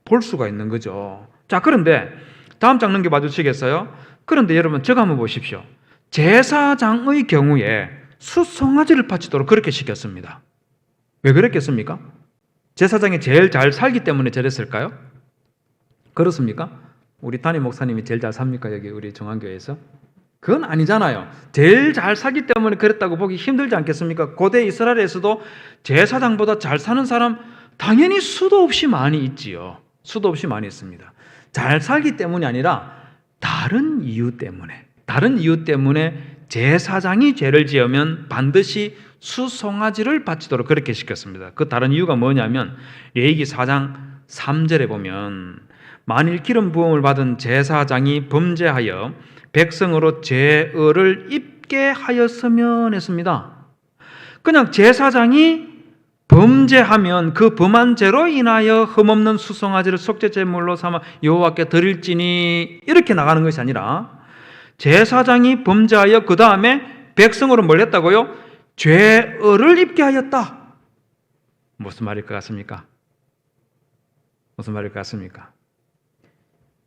볼 수가 있는 거죠. 자, 그런데 다음 장 넘겨 봐주시겠어요? 그런데 여러분 저거 한번 보십시오. 제사장의 경우에 숫송아지를 바치도록 그렇게 시켰습니다. 왜 그랬겠습니까? 제사장이 제일 잘 살기 때문에 저랬을까요? 그렇습니까? 우리 담임 목사님이 제일 잘 삽니까? 여기 우리 정한교회에서? 그건 아니잖아요. 제일 잘 살기 때문에 그랬다고 보기 힘들지 않겠습니까? 고대 이스라엘에서도 제사장보다 잘 사는 사람 당연히 수도 없이 많이 있지요. 수도 없이 많이 있습니다. 잘 살기 때문이 아니라 다른 이유 때문에 제사장이 죄를 지으면 반드시 수송아지를 바치도록 그렇게 시켰습니다. 그 다른 이유가 뭐냐면 레위기 4장 3절에 보면 만일 기름 부음을 받은 제사장이 범죄하여 백성으로 죄를 입게 하였으면 했습니다. 그냥 제사장이 범죄하면 그 범한 죄로 인하여 흠없는 수송아지를 속죄제물로 삼아 여호와께 드릴지니 이렇게 나가는 것이 아니라 제사장이 범죄하여 그 다음에 백성으로 뭘 했다고요? 죄를 입게 하였다. 무슨 말일 것 같습니까? 무슨 말일 것 같습니까?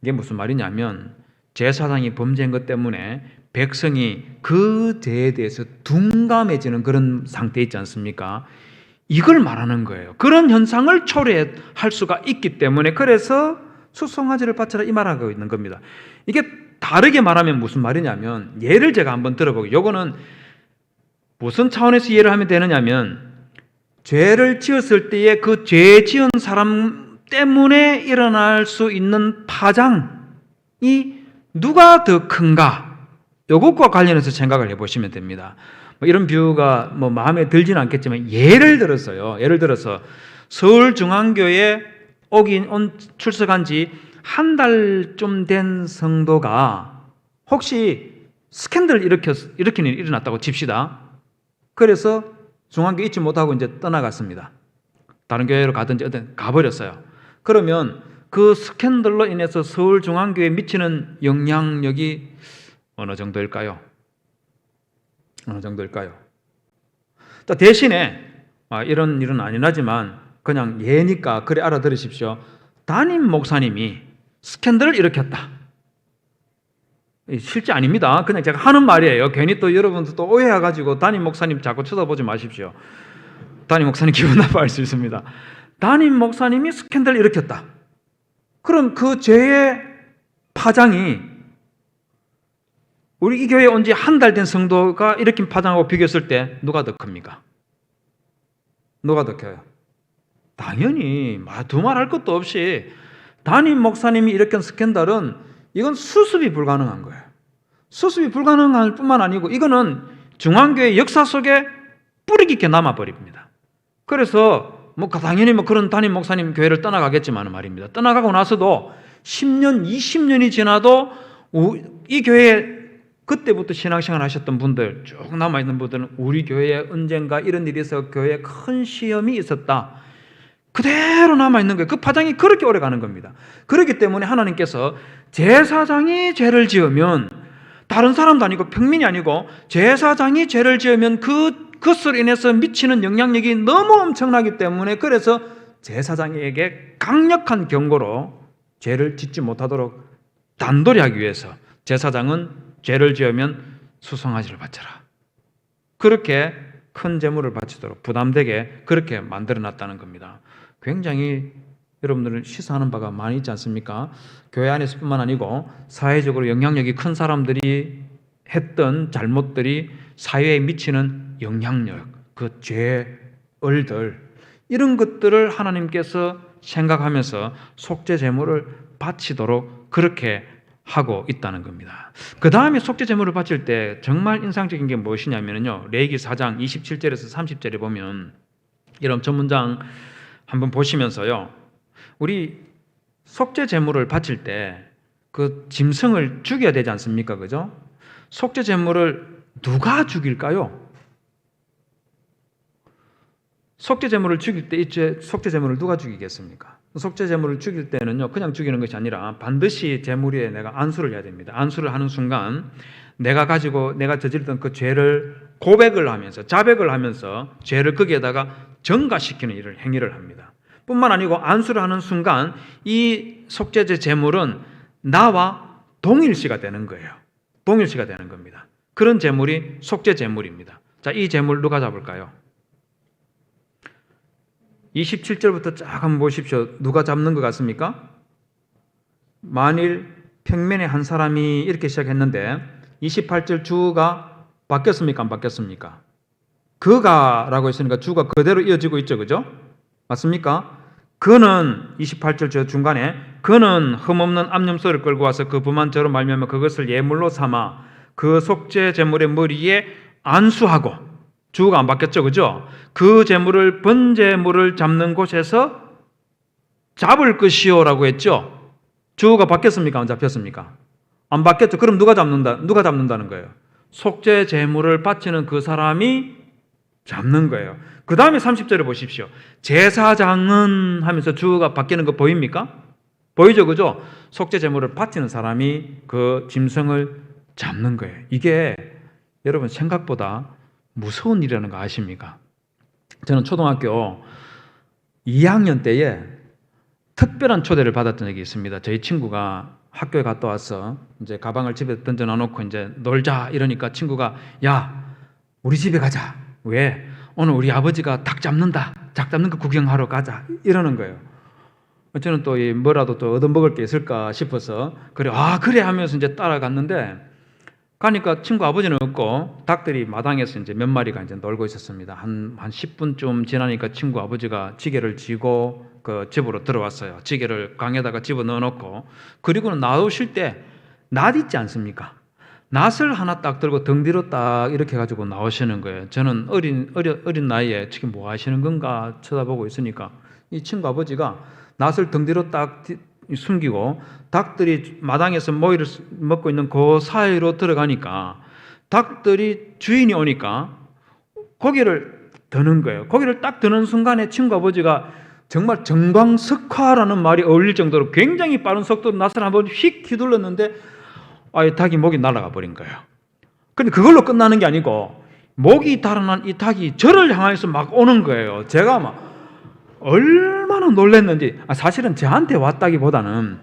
이게 무슨 말이냐면 제사장이 범죄한 것 때문에 백성이 그 죄에 대해서 둔감해지는 그런 상태 있지 않습니까? 이걸 말하는 거예요. 그런 현상을 초래할 수가 있기 때문에 그래서 수송아지를 바쳐라 이 말하고 있는 겁니다. 이게 다르게 말하면 무슨 말이냐면 예를 제가 한번 들어보게요. 요거는 무슨 차원에서 이해를 하면 되느냐면 죄를 지었을 때에 그 죄 지은 사람 때문에 일어날 수 있는 파장이 누가 더 큰가? 요것과 관련해서 생각을 해보시면 됩니다. 이런 비유가 마음에 들지는 않겠지만 예를 들어서 서울중앙교회 출석한 지 한 달쯤 된 성도가 혹시 스캔들 일으키는 일이 일어났다고 칩시다. 그래서 중앙교회 잊지 못하고 이제 떠나갔습니다. 다른 교회로 가든지 어떤 가버렸어요. 그러면 그 스캔들로 인해서 서울중앙교회에 미치는 영향력이 어느 정도일까요? 자, 대신에 이런 일은 아니긴 하지만 그냥 예니까 그래 알아들으십시오. 담임 목사님이 스캔들을 일으켰다. 실제 아닙니다. 그냥 제가 하는 말이에요. 괜히 또 여러분들 또 오해해가지고 담임 목사님 자꾸 쳐다보지 마십시오. 담임 목사님 기분 나빠할 수 있습니다. 담임 목사님이 스캔들을 일으켰다. 그럼 그 죄의 파장이 우리 이 교회에 온 지 한 달 된 성도가 일으킨 파장하고 비교했을 때 누가 더 큽니까? 누가 더 커요? 당연히 두말할 것도 없이 담임 목사님이 일으킨 스캔들은 이건 수습이 불가능한 거예요. 수습이 불가능할 뿐만 아니고 이거는 중앙교회 역사 속에 뿌리 깊게 남아버립니다. 그래서 당연히 그런 담임 목사님 교회를 떠나가겠지만 말입니다. 떠나가고 나서도 10년, 20년이 지나도 이 교회에 그때부터 신앙생활 하셨던 분들, 쭉 남아있는 분들은 우리 교회에 언젠가 이런 일이 있어 교회에 큰 시험이 있었다. 그대로 남아있는 거예요. 그 파장이 그렇게 오래 가는 겁니다. 그렇기 때문에 하나님께서 제사장이 죄를 지으면 다른 사람도 아니고 평민이 아니고 제사장이 죄를 지으면 그것으로 인해서 미치는 영향력이 너무 엄청나기 때문에 그래서 제사장에게 강력한 경고로 죄를 짓지 못하도록 단도리 하기 위해서 제사장은 죄를 지으면 수송아지를 바쳐라. 그렇게 큰 재물을 바치도록 부담되게 그렇게 만들어놨다는 겁니다. 굉장히 여러분들은 시사하는 바가 많이 있지 않습니까? 교회 안에서뿐만 아니고 사회적으로 영향력이 큰 사람들이 했던 잘못들이 사회에 미치는 영향력, 그 죄을들 이런 것들을 하나님께서 생각하면서 속죄 제물을 바치도록 그렇게 하고 있다는 겁니다. 그 다음에 속죄 제물을 바칠 때 정말 인상적인 게 무엇이냐면요, 레위기 4장 27절에서 30절에 보면 이런 전문장 한번 보시면서요, 우리 속죄 제물을 바칠 때 그 짐승을 죽여야 되지 않습니까? 그죠? 속죄 제물을 누가 죽일까요? 속죄 제물을 죽일 때 이제 속죄 제물을 누가 죽이겠습니까? 속죄 제물을 죽일 때는요, 그냥 죽이는 것이 아니라 반드시 제물 위에 내가 안수를 해야 됩니다. 안수를 하는 순간 내가 저질렀던 그 죄를 고백을 하면서 자백을 하면서 죄를 거기에다가 전가시키는 행위를 합니다. 뿐만 아니고 안수를 하는 순간 이 속죄제 제물은 나와 동일시가 되는 거예요. 동일시가 되는 겁니다. 그런 제물이 속죄 제물입니다. 자, 이 제물 누가 잡을까요? 27절부터 쫙 한번 보십시오. 누가 잡는 것 같습니까? 만일 평면에 한 사람이 이렇게 시작했는데 28절 주가 바뀌었습니까? 안 바뀌었습니까? 그가라고 했으니까 주가 그대로 이어지고 있죠. 그죠? 맞습니까? 그는 28절 저 중간에 그는 흠없는 암염소를 끌고 와서 그 부만 저로 말미암아 그것을 예물로 삼아 그 속죄 제물의 머리에 안수하고, 주가 안 바뀌었죠. 그죠? 그 제물을 번제물을 잡는 곳에서 잡을 것이요라고 했죠. 주가 바뀌었습니까? 안 잡혔습니까? 안 바뀌었죠. 그럼 누가 잡는다는 거예요? 속죄 제물을 바치는 그 사람이 잡는 거예요. 그 다음에 30절을 보십시오. 제사장은 하면서 주가 바뀌는 거 보입니까? 보이죠? 그죠? 속죄 제물을 바치는 사람이 그 짐승을 잡는 거예요. 이게 여러분 생각보다 무서운 일이라는 거 아십니까? 저는 초등학교 2학년 때에 특별한 초대를 받았던 적이 있습니다. 저희 친구가 학교에 갔다 와서 이제 가방을 집에 던져놔놓고 이제 놀자 이러니까 친구가 야, 우리 집에 가자. 왜? 오늘 우리 아버지가 닭 잡는다. 닭 잡는 거 구경하러 가자. 이러는 거예요. 저는 또 뭐라도 또 얻어먹을 게 있을까 싶어서 그래 하면서 이제 따라갔는데 가니까 친구 아버지는 없고 닭들이 마당에서 이제 몇 마리가 이제 놀고 있었습니다. 한 10분쯤 지나니까 친구 아버지가 지게를 쥐고 그 집으로 들어왔어요. 지게를 강에다가 집어 넣어놓고 그리고는 나오실 때 낫 있지 않습니까? 낫을 하나 딱 들고 등 뒤로 딱 이렇게 가지고 나오시는 거예요. 저는 어린 나이에 지금 뭐 하시는 건가 쳐다보고 있으니까 이 친구 아버지가 낫을 등 뒤로 딱 숨기고 닭들이 마당에서 모이를 먹고 있는 그 사이로 들어가니까 닭들이 주인이 오니까 고기를 드는 거예요. 고기를 딱 드는 순간에 친구 아버지가 정말 정광석화라는 말이 어울릴 정도로 굉장히 빠른 속도로 낫을 한번 휙 휘둘렀는데 닭이 목이 날아가 버린 거예요. 근데 그걸로 끝나는 게 아니고 목이 달아난 이 닭이 저를 향해서 막 오는 거예요. 제가 막 얼마나 놀랐는지 사실은 저한테 왔다기보다는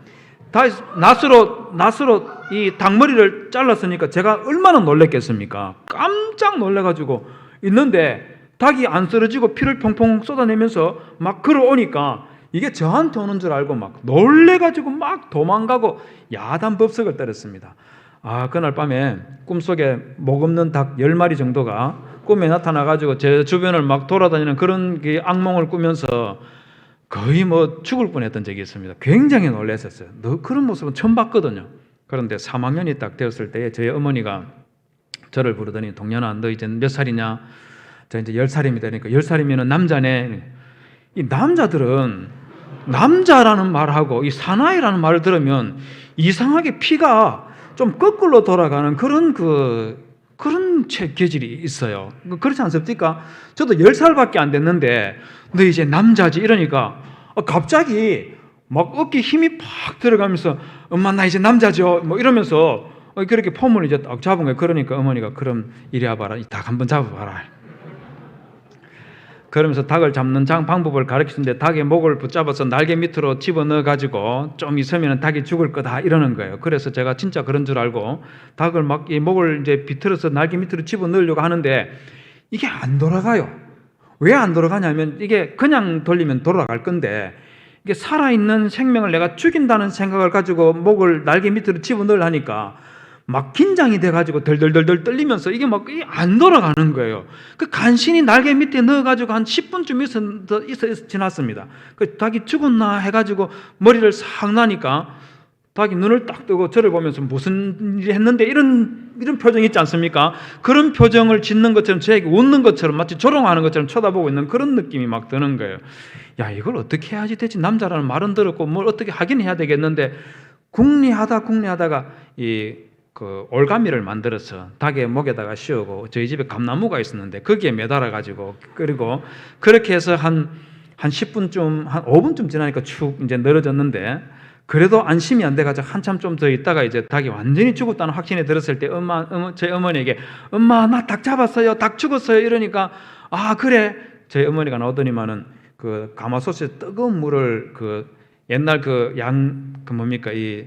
다 낫으로 이 닭머리를 잘랐으니까 제가 얼마나 놀랬겠습니까? 깜짝 놀래가지고 있는데 닭이 안 쓰러지고 피를 퐁퐁 쏟아내면서 막 걸어오니까 이게 저한테 오는 줄 알고 막 놀래가지고 막 도망가고 야단법석을 때렸습니다. 그날 밤에 꿈속에 목 없는 닭 10마리 정도가 꿈에 나타나가지고 제 주변을 막 돌아다니는 그런 악몽을 꾸면서 거의 뭐 죽을 뻔했던 적이 있습니다. 굉장히 놀랐었어요. 그런 모습은 처음 봤거든요. 그런데 3학년이 딱 되었을 때 저희 어머니가 저를 부르더니 동년아 너 이제 몇 살이냐? 저 이제 10살입니다. 그러니까 10살이면 남자네. 이 남자들은 남자라는 말하고 이 사나이라는 말을 들으면 이상하게 피가 좀 거꾸로 돌아가는 그런 계절이 있어요. 그렇지 않습니까? 저도 10살밖에 안 됐는데 너 이제 남자지 이러니까 갑자기 막 어깨에 힘이 팍 들어가면서 엄마 나 이제 남자죠 뭐 이러면서 그렇게 폼을 이제 딱 잡은 거예요. 그러니까 어머니가 그럼 이리 와봐라 이 닭 한번 잡아봐라. 그러면서 닭을 잡는 방법을 가르치는데 닭의 목을 붙잡아서 날개 밑으로 집어넣어 가지고 좀 있으면 닭이 죽을 거다 이러는 거예요. 그래서 제가 진짜 그런 줄 알고 닭을 막 이 목을 이제 비틀어서 날개 밑으로 집어넣으려고 하는데 이게 안 돌아가요. 왜 안 돌아가냐면 이게 그냥 돌리면 돌아갈 건데 이게 살아있는 생명을 내가 죽인다는 생각을 가지고 목을 날개 밑으로 집어넣으려 하니까 막 긴장이 돼가지고 덜덜덜덜 떨리면서 이게 막 안 돌아가는 거예요. 그 간신히 날개 밑에 넣어가지고 한 10분쯤 있어 지났습니다. 그 닭이 죽었나 해가지고 머리를 싹 나니까 닭이 눈을 딱 뜨고 저를 보면서 무슨 일을 했는데 이런 표정이 있지 않습니까? 그런 표정을 짓는 것처럼 저에게 웃는 것처럼 마치 조롱하는 것처럼 쳐다보고 있는 그런 느낌이 막 드는 거예요. 야 이걸 어떻게 해야지 되지? 남자라는 말은 들었고 뭘 어떻게 하긴 해야 되겠는데 궁리하다가 그 올가미를 만들어서 닭의 목에다가 씌우고 저희 집에 감나무가 있었는데 거기에 매달아 가지고 그리고 그렇게 해서 한 10분쯤 한 5분쯤 지나니까 축 이제 늘어졌는데 그래도 안심이 안 돼가지고 한참 좀 더 있다가 이제 닭이 완전히 죽었다는 확신이 들었을 때 저희 어머니에게 엄마 나 닭 잡았어요 닭 죽었어요 이러니까 그래 저희 어머니가 나오더니만은 그 가마솥에 뜨거운 물을 그 옛날 이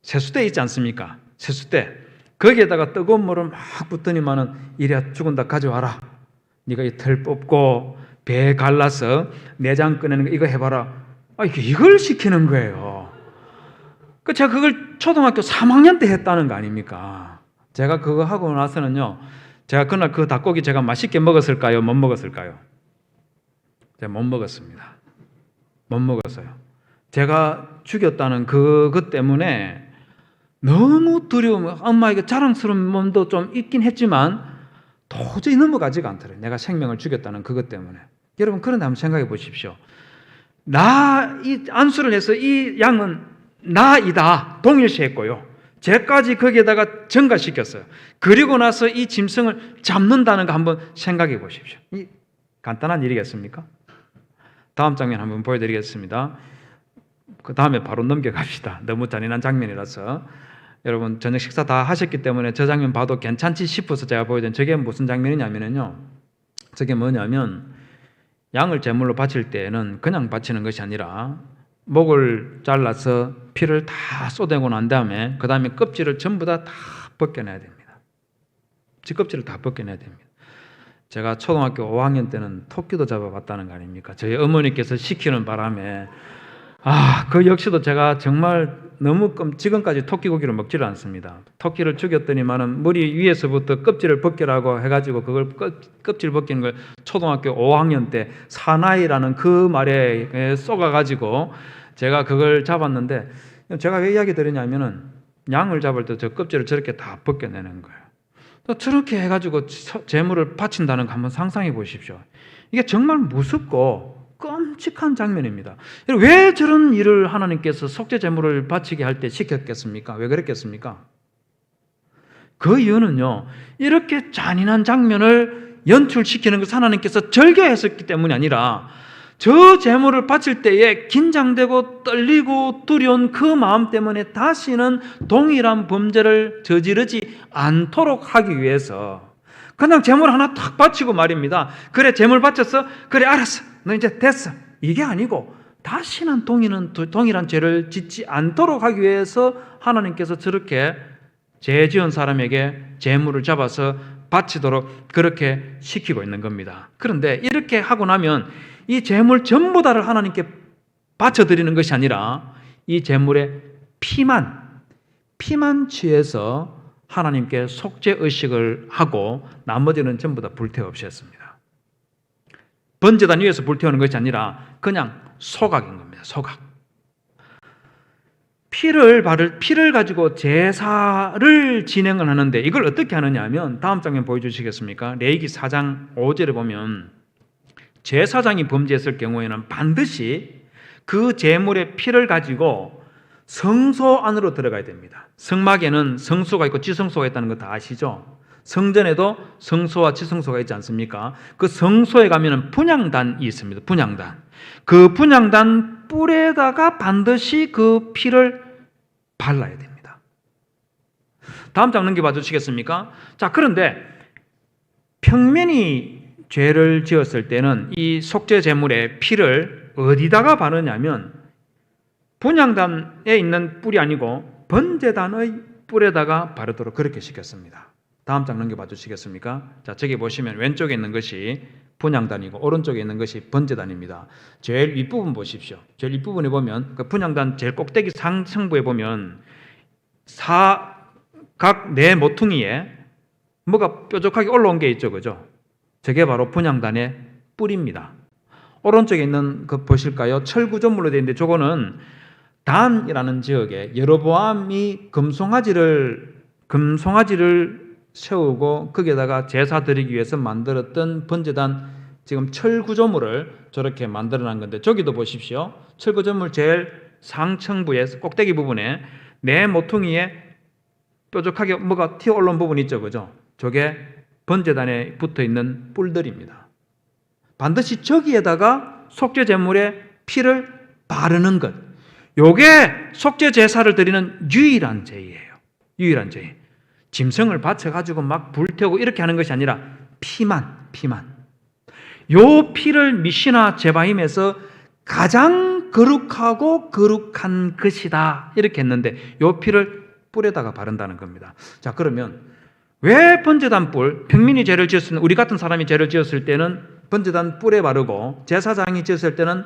세수대 있지 않습니까? 세수대 거기에다가 뜨거운 물을 막 붓더니만은 이래 죽은 닭 가져와라. 네가 이 털 뽑고 배 갈라서 내장 꺼내는 거 이거 해봐라. 이걸 시키는 거예요. 제가 그걸 초등학교 3학년 때 했다는 거 아닙니까? 제가 그거 하고 나서는요. 제가 그날 그 닭고기 제가 맛있게 먹었을까요? 못 먹었을까요? 제가 못 먹었습니다. 못 먹었어요. 제가 죽였다는 그것 때문에 너무 두려움, 엄마에게 자랑스러운 마음도 좀 있긴 했지만 도저히 넘어가지가 않더래요. 내가 생명을 죽였다는 그것 때문에. 여러분 그런데 한번 생각해 보십시오. 이 안수를 해서 이 양은 나이다 동일시했고요. 죄까지 거기에다가 전가시켰어요. 그리고 나서 이 짐승을 잡는다는 거 한번 생각해 보십시오. 이 간단한 일이겠습니까? 다음 장면 한번 보여드리겠습니다. 그 다음에 바로 넘겨갑시다. 너무 잔인한 장면이라서. 여러분 저녁 식사 다 하셨기 때문에 저 장면 봐도 괜찮지 싶어서 제가 보여드린 저게 무슨 장면이냐면요. 저게 뭐냐면 양을 제물로 바칠 때에는 그냥 바치는 것이 아니라 목을 잘라서 피를 다 쏟아내고 난 다음에 그 다음에 껍질을 전부 다 벗겨내야 됩니다. 껍질을 다 벗겨내야 됩니다. 제가 초등학교 5학년 때는 토끼도 잡아봤다는 거 아닙니까? 저희 어머니께서 시키는 바람에 그 역시도 제가 정말 너무 지금까지 토끼고기를 먹지를 않습니다. 토끼를 죽였더니만은 머리 위에서부터 껍질을 벗기라고 해가지고 그걸 껍질 벗기는 걸 초등학교 5학년 때 사나이라는 그 말에 쏘가가지고 제가 그걸 잡았는데 제가 왜 이야기 드리냐면은 양을 잡을 때 저 껍질을 저렇게 다 벗겨내는 거예요. 또 저렇게 해가지고 제물을 바친다는 거 한번 상상해 보십시오. 이게 정말 무섭고 끔찍한 장면입니다. 왜 저런 일을 하나님께서 속죄 제물을 바치게 할 때 시켰겠습니까? 왜 그랬겠습니까? 그 이유는요, 이렇게 잔인한 장면을 연출시키는 것을 하나님께서 즐겨했었기 때문이 아니라 저 제물을 바칠 때에 긴장되고 떨리고 두려운 그 마음 때문에 다시는 동일한 범죄를 저지르지 않도록 하기 위해서 그냥 제물 하나 탁 바치고 말입니다. 그래 제물 바쳤어? 그래 알았어. 너 이제 됐어. 이게 아니고 다시는 동일한 죄를 짓지 않도록 하기 위해서 하나님께서 저렇게 죄 지은 사람에게 제물을 잡아서 바치도록 그렇게 시키고 있는 겁니다. 그런데 이렇게 하고 나면 이 제물 전부 다를 하나님께 바쳐드리는 것이 아니라 이 제물의 피만 취해서 하나님께 속죄의식을 하고 나머지는 전부 다 불태워 없앴습니다. 번제단 위에서 불태우는 것이 아니라 그냥 소각인 겁니다. 소각. 피를 가지고 제사를 진행을 하는데 이걸 어떻게 하느냐 하면 다음 장면 보여주시겠습니까? 레위기 4장 5절에 보면 제사장이 범죄했을 경우에는 반드시 그 제물의 피를 가지고 성소 안으로 들어가야 됩니다. 성막에는 성소가 있고 지성소가 있다는 거 다 아시죠? 성전에도 성소와 지성소가 있지 않습니까? 그 성소에 가면 분향단이 있습니다. 분향단. 그 분향단 뿔에다가 반드시 그 피를 발라야 됩니다. 다음 장 넘겨봐 주시겠습니까? 자, 그런데 평민이 죄를 지었을 때는 이 속죄 제물의 피를 어디다가 바르냐면 분향단에 있는 뿔이 아니고 번제단의 뿔에다가 바르도록 그렇게 시켰습니다. 다음 장 넘겨봐 주시겠습니까? 자, 저기 보시면 왼쪽에 있는 것이 분향단이고 오른쪽에 있는 것이 번제단입니다. 제일 윗부분 보십시오. 제일 윗부분에 보면 그 분향단 제일 꼭대기 상층부에 보면 각 네 모퉁이에 뭐가 뾰족하게 올라온 게 있죠, 그죠? 저게 바로 분향단의 뿔입니다. 오른쪽에 있는 거 보실까요? 철구조물로 되어 있는데 저거는 단이라는 지역에 여로보암이 금송아지를 세우고 거기에다가 제사 드리기 위해서 만들었던 번제단 지금 철구조물을 저렇게 만들어낸 건데 저기도 보십시오. 철구조물 제일 상층부에 꼭대기 부분에 네 모퉁이에 뾰족하게 뭐가 튀어 올라온 부분이 있죠, 그죠? 저게 번제단에 붙어있는 뿔들입니다. 반드시 저기에다가 속죄 제물의 피를 바르는 것. 요게 속죄 제사를 드리는 유일한 죄예요. 유일한 죄. 짐승을 바쳐가지고 막 불태우고 이렇게 하는 것이 아니라 피만. 요 피를 미시나 제바임에서 가장 거룩하고 거룩한 것이다. 이렇게 했는데 요 피를 뿔에다가 바른다는 겁니다. 자, 그러면 왜 번제단 뿔, 평민이 죄를 지었을 때는 우리 같은 사람이 죄를 지었을 때는 번제단 뿔에 바르고 제사장이 지었을 때는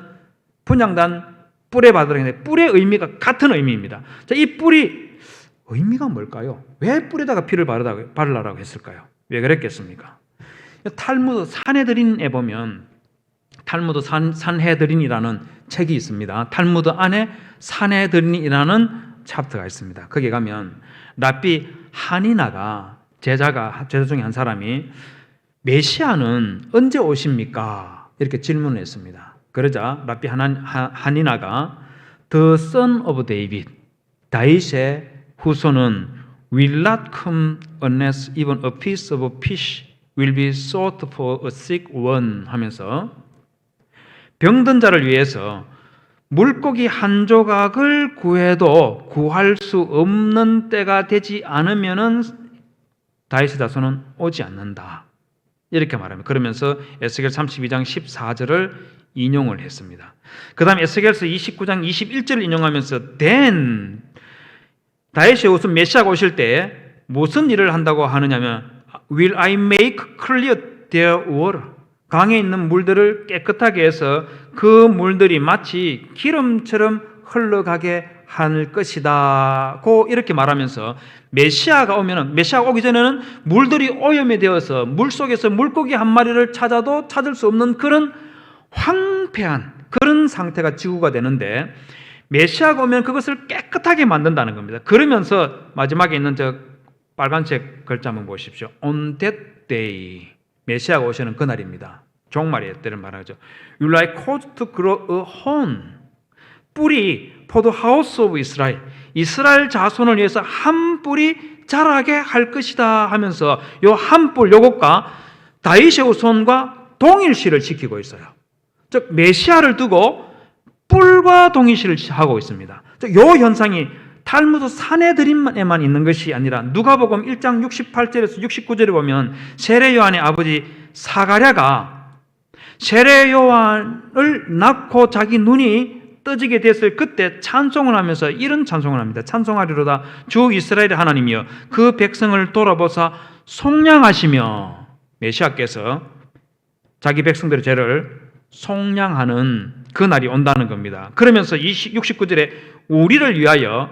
분향단 뿔에 바르는데 뿔의 의미가 같은 의미입니다. 자, 이 뿔이 의미가 뭘까요? 왜 뿔에다가 피를 바르라고 했을까요? 왜 그랬겠습니까? 탈무드 산헤드린에 보면 탈무드 산헤드린이라는 책이 있습니다. 탈무드 안에 산헤드린이라는 챕터가 있습니다. 거기 가면 랍비 하니나가 제자 중에 한 사람이 메시아는 언제 오십니까? 이렇게 질문을 했습니다. 그러자 랍비 하니나가 The Son of David, 다윗의 후손은 will not come unless even a piece of fish will be sought for a sick one 하면서 병든 자를 위해서 물고기 한 조각을 구해도 구할 수 없는 때가 되지 않으면은 다윗의 자손은 오지 않는다. 이렇게 말합니다. 그러면서 에스겔 32장 14절을 인용을 했습니다. 그 다음 에스겔서 29장 21절을 인용하면서 then 다윗의 후손 메시아가 오실 때 무슨 일을 한다고 하느냐면 will I make clear their water 강에 있는 물들을 깨끗하게 해서 그 물들이 마치 기름처럼 흘러가게 할 것이다 고 이렇게 말하면서 메시아가 오기 전에는 물들이 오염이 되어서 물속에서 물고기 한 마리를 찾아도 찾을 수 없는 그런 황폐한 그런 상태가 지구가 되는데 메시아가 오면 그것을 깨끗하게 만든다는 겁니다. 그러면서 마지막에 있는 저 빨간색 글자 한번 보십시오. On that day 메시아가 오시는 그날입니다. 종말의 때를 말하죠. You like caused to grow a horn 뿔이 for the house of Israel 이스라엘 자손을 위해서 한 뿔이 자라게 할 것이다 하면서 요 한 뿔 요것과 다윗의 후손과 동일시를 지키고 있어요. 즉 메시아를 두고 뿔과 동일시를 하고 있습니다. 요 현상이 탈무드 산헤드린에만 있는 것이 아니라 누가복음 1장 68절에서 69절에 보면 세례 요한의 아버지 사가랴가 세례 요한을 낳고 자기 눈이 떠지게 됐을 그때 찬송을 하면서 이런 찬송을 합니다. 찬송하리로다 주 이스라엘의 하나님이여 그 백성을 돌아보사 속량하시며, 메시아께서 자기 백성들의 죄를 속량하는 그 날이 온다는 겁니다. 그러면서 69절에 우리를 위하여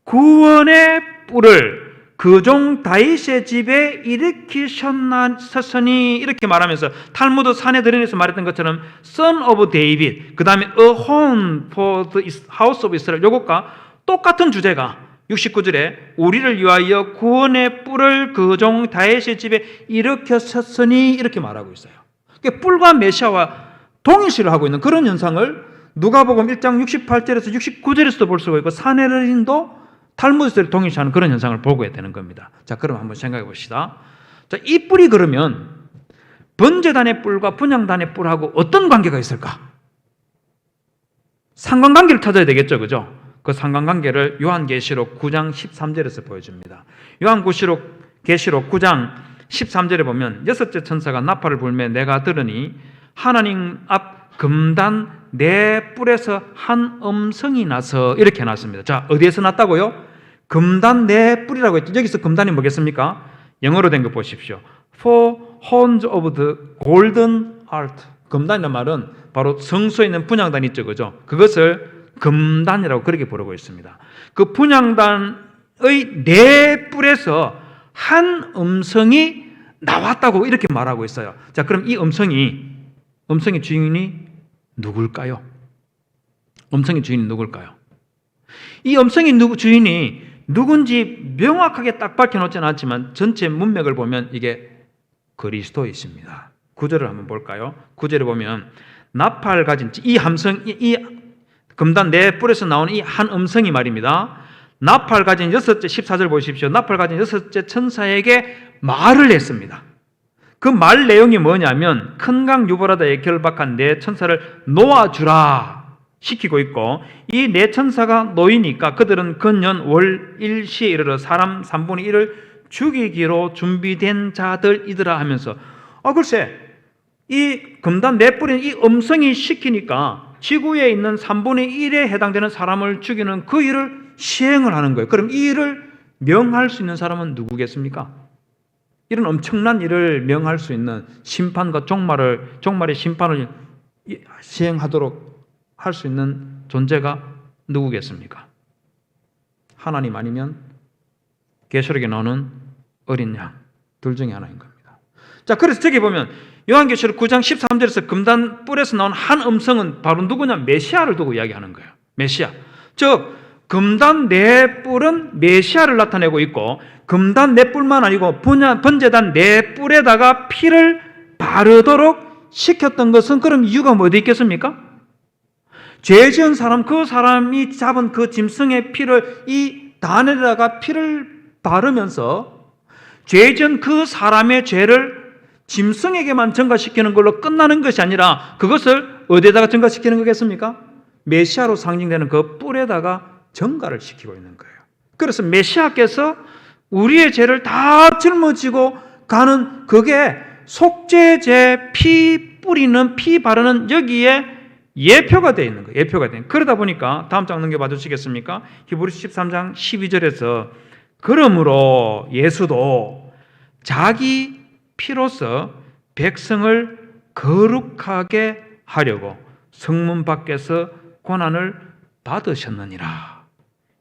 구원의 뿔을 그 종 다윗의 집에 일으키셨으니, 이렇게 말하면서 탈무드 산헤드린에서 말했던 것처럼 Son of David, 그 다음에 A Home for the House of Israel, 이것과 똑같은 주제가 69절에 우리를 위하여 구원의 뿔을 그 종 다윗의 집에 일으켰으니, 이렇게 말하고 있어요. 그러니까 뿔과 메시아와 동일시를 하고 있는 그런 현상을 누가복음 1장 68절에서 69절에서도 볼 수가 있고, 산헤드린도 탈무드서를 동일시하는 그런 현상을 보게 되는 겁니다. 자, 그럼 한번 생각해 봅시다. 자, 이 뿔이 그러면 번제단의 뿔과 분향단의 뿔하고 어떤 관계가 있을까? 상관관계를 찾아야 되겠죠, 그죠? 그 상관관계를 요한계시록 9장 13절에서 보여줍니다. 요한계시록 9장 13절에 보면 여섯째 천사가 나팔을 불매 내가 들으니 하나님 앞 금단 네 뿔에서 한 음성이 나서, 이렇게 해놨습니다. 자, 어디에서 났다고요? 금단 네 뿔이라고 했죠. 여기서 금단이 뭐겠습니까? 영어로 된 거 보십시오. For horns of the golden altar. 금단이라는 말은 바로 성소에 있는 분향단 있죠, 그죠? 그것을 금단이라고 그렇게 부르고 있습니다. 그 분향단의 네 뿔에서 한 음성이 나왔다고 이렇게 말하고 있어요. 자, 그럼 이 음성의 주인이 누굴까요? 음성의 주인이 누굴까요? 이 음성의 주인이 누군지 명확하게 딱 밝혀놓지는 않지만 전체 문맥을 보면 이게 그리스도이십니다. 9절을 한번 볼까요? 9절에 보면 나팔 가진 이 함성, 이 금단 네 뿔에서 나오는 이 한 음성이 말입니다. 나팔 가진 여섯째, 14절 보십시오. 나팔 가진 여섯째 천사에게 말을 했습니다. 그 말 내용이 뭐냐면 큰 강 유브라다에 결박한 네 천사를 놓아주라 시키고 있고, 이 네 천사가 놓이니까 그들은 근년 월 일시에 이르러 사람 3분의 1을 죽이기로 준비된 자들이더라 하면서, 글쎄 이 금단 네 뿔인 이 음성이 시키니까 지구에 있는 3분의 1에 해당되는 사람을 죽이는 그 일을 시행을 하는 거예요. 그럼 이 일을 명할 수 있는 사람은 누구겠습니까? 이런 엄청난 일을 명할 수 있는 심판과 종말의 심판을 시행하도록 할 수 있는 존재가 누구겠습니까? 하나님 아니면 계시록에 나오는 어린 양, 둘 중에 하나인 겁니다. 자, 그래서 저기 보면 요한계시록 9장 13절에서 금단 뿔에서 나온 한 음성은 바로 누구냐? 메시아를 두고 이야기하는 거예요. 메시아. 즉 금단 네 뿔은 메시아를 나타내고 있고, 금단 네 뿔만 아니고 번제단 네 뿔에다가 피를 바르도록 시켰던 것은 그럼 이유가 뭐 어디 있겠습니까? 죄 지은 사람, 그 사람이 잡은 그 짐승의 피를 이 단에다가 피를 바르면서 죄 지은 그 사람의 죄를 짐승에게만 전가시키는 걸로 끝나는 것이 아니라 그것을 어디에다가 전가시키는 거겠습니까? 메시아로 상징되는 그 뿔에다가 전가를 시키고 있는 거예요. 그래서 메시아께서 우리의 죄를 다 짊어지고 가는, 그게 속죄제 피 뿌리는, 피 바르는 여기에 예표가 되어 있는 거예요. 예표가 되는. 그러다 보니까 다음 장 넘겨봐 주시겠습니까? 히브리서 13장 12절에서 그러므로 예수도 자기 피로서 백성을 거룩하게 하려고 성문 밖에서 고난을 받으셨느니라.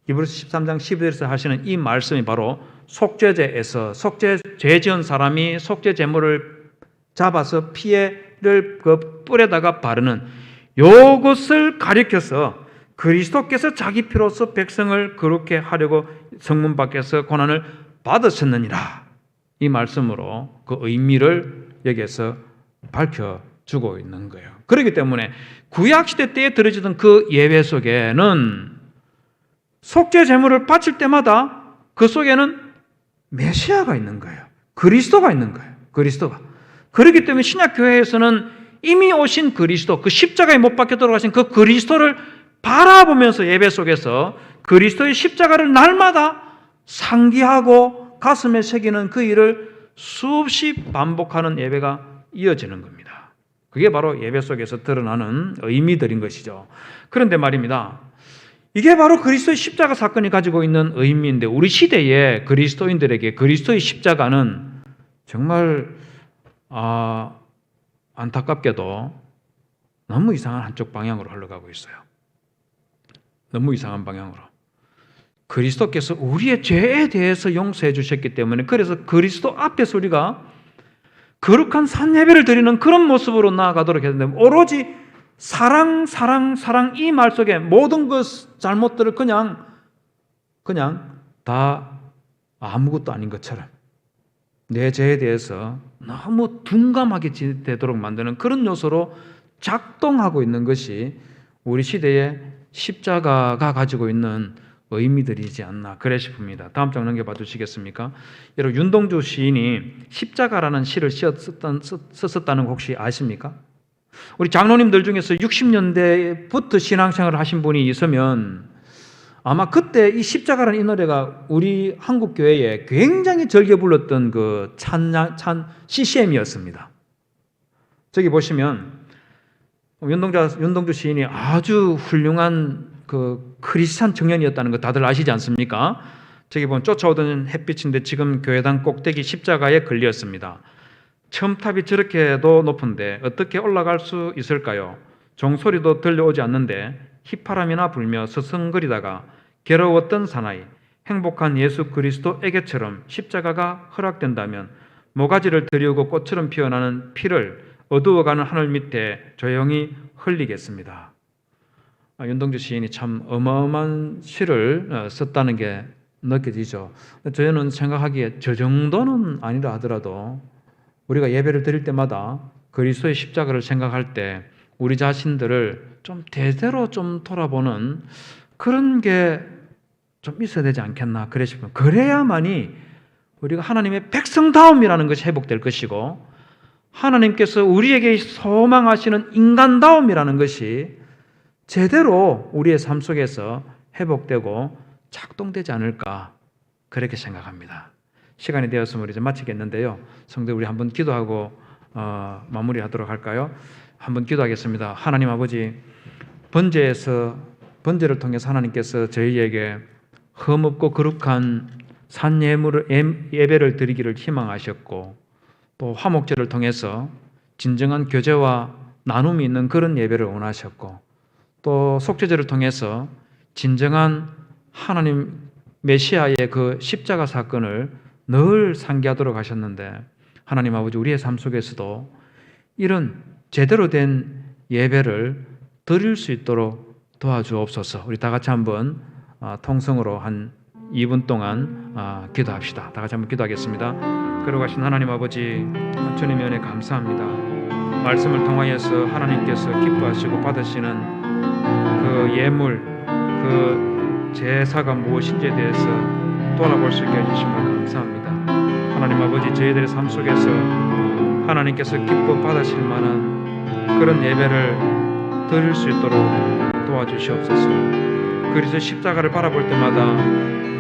히브리서 13장 12절에서 하시는 이 말씀이 바로 속죄제에서 죄 지은 사람이 속죄 제물을 잡아서 피를 그 뿔에다가 바르는 요것을 가리켜서 그리스도께서 자기 피로서 백성을 그렇게 하려고 성문 밖에서 고난을 받으셨느니라. 이 말씀으로 그 의미를 여기에서 밝혀주고 있는 거예요. 그렇기 때문에 구약시대 때에 들어지던 그 예배 속에는 속죄 제물을 바칠 때마다 그 속에는 메시아가 있는 거예요. 그리스도가 있는 거예요. 그리스도가. 그렇기 때문에 신약교회에서는 이미 오신 그리스도, 그 십자가에 못 박혀 돌아가신 그 그리스도를 바라보면서 예배 속에서 그리스도의 십자가를 날마다 상기하고 가슴에 새기는 그 일을 수없이 반복하는 예배가 이어지는 겁니다. 그게 바로 예배 속에서 드러나는 의미들인 것이죠. 그런데 말입니다. 이게 바로 그리스도의 십자가 사건이 가지고 있는 의미인데 우리 시대의 그리스도인들에게 그리스도의 십자가는 정말 안타깝게도 너무 이상한 한쪽 방향으로 흘러가고 있어요. 너무 이상한 방향으로. 그리스도께서 우리의 죄에 대해서 용서해 주셨기 때문에 그래서 그리스도 앞에서 우리가 거룩한 산예배를 드리는 그런 모습으로 나아가도록 해야 되는데 오로지 사랑 이 말 속에 모든 것 잘못들을 그냥 다 아무것도 아닌 것처럼 내 죄에 대해서 너무 둔감하게 되도록 만드는 그런 요소로 작동하고 있는 것이 우리 시대의 십자가가 가지고 있는 의미들이지 않나 그래 싶습니다. 다음 장 넘겨봐 주시겠습니까? 여러분 윤동주 시인이 십자가라는 시를 썼었다는 거 혹시 아십니까? 우리 장로님들 중에서 60년대부터 신앙생활을 하신 분이 있으면 아마 그때 이 십자가라는 이 노래가 우리 한국 교회에 굉장히 즐겨 불렀던 그 CCM이었습니다. 저기 보시면 윤동주 시인이 아주 훌륭한 그 크리스찬 청년이었다는 거 다들 아시지 않습니까? 저기 보면 쫓아오던 햇빛인데 지금 교회당 꼭대기 십자가에 걸렸습니다. 첨탑이 저렇게도 높은데 어떻게 올라갈 수 있을까요? 종소리도 들려오지 않는데 휘파람이나 불며 서성거리다가 괴로웠던 사나이 행복한 예수 그리스도에게처럼 십자가가 허락된다면 모가지를 들이우고 꽃처럼 피어나는 피를 어두워가는 하늘 밑에 조용히 흘리겠습니다. 윤동주 시인이 참 어마어마한 시를 썼다는 게 느껴지죠. 저는 생각하기에 저 정도는 아니라 하더라도 우리가 예배를 드릴 때마다 그리스도의 십자가를 생각할 때 우리 자신들을 좀 대대로 좀 돌아보는 그런 게 좀 있어야 되지 않겠나 그래 싶어요. 그래야만이 우리가 하나님의 백성다움이라는 것이 회복될 것이고 하나님께서 우리에게 소망하시는 인간다움이라는 것이 제대로 우리의 삶 속에서 회복되고 작동되지 않을까 그렇게 생각합니다. 시간이 되었으면 이제 마치겠는데요. 성도 우리 한번 기도하고 마무리하도록 할까요? 한번 기도하겠습니다. 하나님 아버지 번제를 통해서 하나님께서 저희에게 흠없고 거룩한 예배를 드리기를 희망하셨고 또 화목제를 통해서 진정한 교제와 나눔이 있는 그런 예배를 원하셨고 또 속죄제를 통해서 진정한 하나님 메시아의 그 십자가 사건을 늘 상기하도록 하셨는데 하나님 아버지 우리의 삶 속에서도 이런 제대로 된 예배를 드릴 수 있도록 도와주옵소서. 우리 다 같이 한번 통성으로 한 2분 동안 기도합시다. 다 같이 한번 기도하겠습니다. 걸어가신 하나님 아버지 주님의 은혜 감사합니다. 말씀을 통하여서 하나님께서 기뻐하시고 받으시는 그 예물, 그 제사가 무엇인지에 대해서 돌아볼 수 있게 해주시면 감사합니다. 하나님 아버지 저희들의 삶 속에서 하나님께서 기뻐 받으실 만한 그런 예배를 드릴 수 있도록 도와주시옵소서. 그리스도 십자가를 바라볼 때마다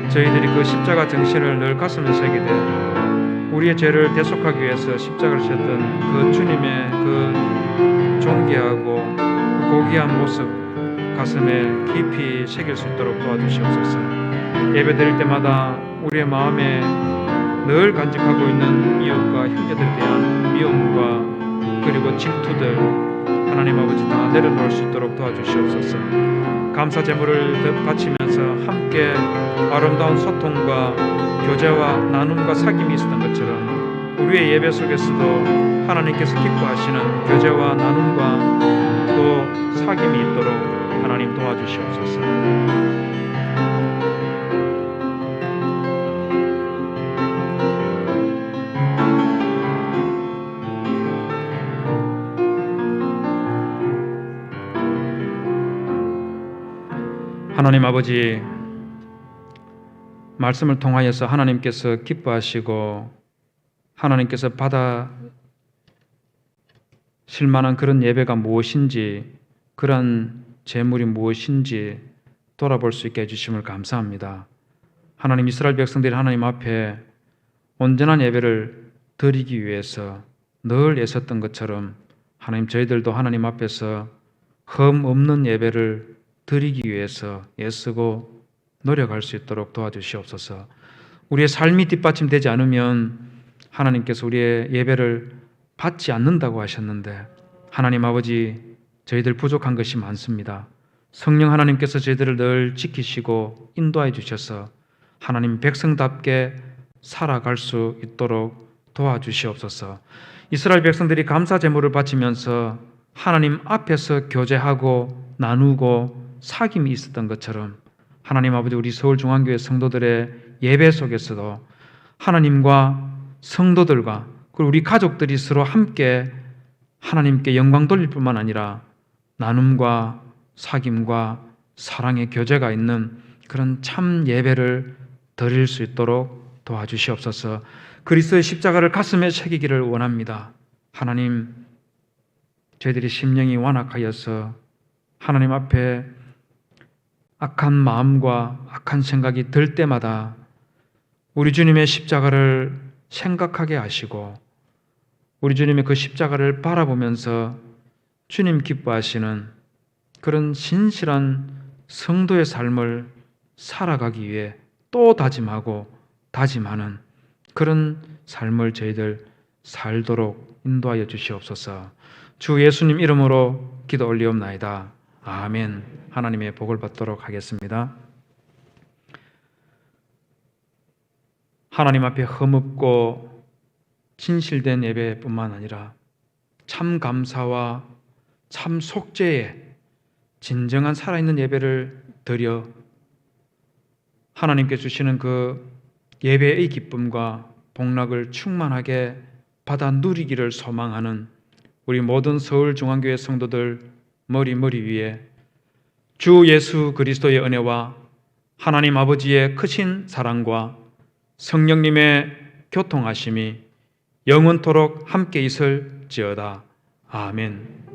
저희들이 그 십자가 정신을 늘 가슴에 새기되 우리의 죄를 대속하기 위해서 십자가를 지셨던 그 주님의 그 존귀하고 고귀한 모습 가슴에 깊이 새길 수 있도록 도와주시옵소서. 예배 드릴 때마다 우리의 마음에 늘 간직하고 있는 이웃과 형제들에 대한 미움과 그리고 질투들 하나님 아버지 다 내려놓을 수 있도록 도와주시옵소서. 감사 제물을 바치면서 함께 아름다운 소통과 교제와 나눔과 사귐이 있었던 것처럼 우리의 예배 속에서도 하나님께서 기뻐하시는 교제와 나눔과 또 사귐이 있도록 하나님 도와주시옵소서. 하나님 아버지 말씀을 통하여서 하나님께서 기뻐하시고 하나님께서 받아실 만한 그런 예배가 무엇인지 그런 제물이 무엇인지 돌아볼 수 있게 해주심을 감사합니다. 하나님 이스라엘 백성들이 하나님 앞에 온전한 예배를 드리기 위해서 늘 애썼던 것처럼 하나님, 저희들도 하나님 앞에서 흠 없는 예배를 드리기 위해서 애쓰고 노력할 수 있도록 도와주시옵소서. 우리의 삶이 뒷받침되지 않으면 하나님께서 우리의 예배를 받지 않는다고 하셨는데, 하나님 아버지, 저희들 부족한 것이 많습니다. 성령 하나님께서 저희들을 늘 지키시고 인도해 주셔서 하나님 백성답게 살아갈 수 있도록 도와주시옵소서. 이스라엘 백성들이 감사 제물을 바치면서 하나님 앞에서 교제하고 나누고 사귐이 있었던 것처럼, 하나님 아버지, 우리 서울중앙교회 성도들의 예배 속에서도 하나님과 성도들과 그리고 우리 가족들이 서로 함께 하나님께 영광 돌릴 뿐만 아니라 나눔과 사귐과 사랑의 교제가 있는 그런 참 예배를 드릴 수 있도록 도와주시옵소서. 그리스도의 십자가를 가슴에 새기기를 원합니다. 하나님, 저희들이 심령이 완악하여서 하나님 앞에 악한 마음과 악한 생각이 들 때마다 우리 주님의 십자가를 생각하게 하시고 우리 주님의 그 십자가를 바라보면서 주님 기뻐하시는 그런 신실한 성도의 삶을 살아가기 위해 또 다짐하고 다짐하는 그런 삶을 저희들 살도록 인도하여 주시옵소서. 주 예수님 이름으로 기도 올리옵나이다. 아멘. 하나님의 복을 받도록 하겠습니다. 하나님 앞에 흠없고 진실된 예배뿐만 아니라 참 감사와 참 속죄의 진정한 살아있는 예배를 드려 하나님께 주시는 그 예배의 기쁨과 복락을 충만하게 받아 누리기를 소망하는 우리 모든 서울중앙교회 성도들 머리 위에 주 예수 그리스도의 은혜와 하나님 아버지의 크신 사랑과 성령님의 교통하심이 영원토록 함께 있을지어다. 아멘.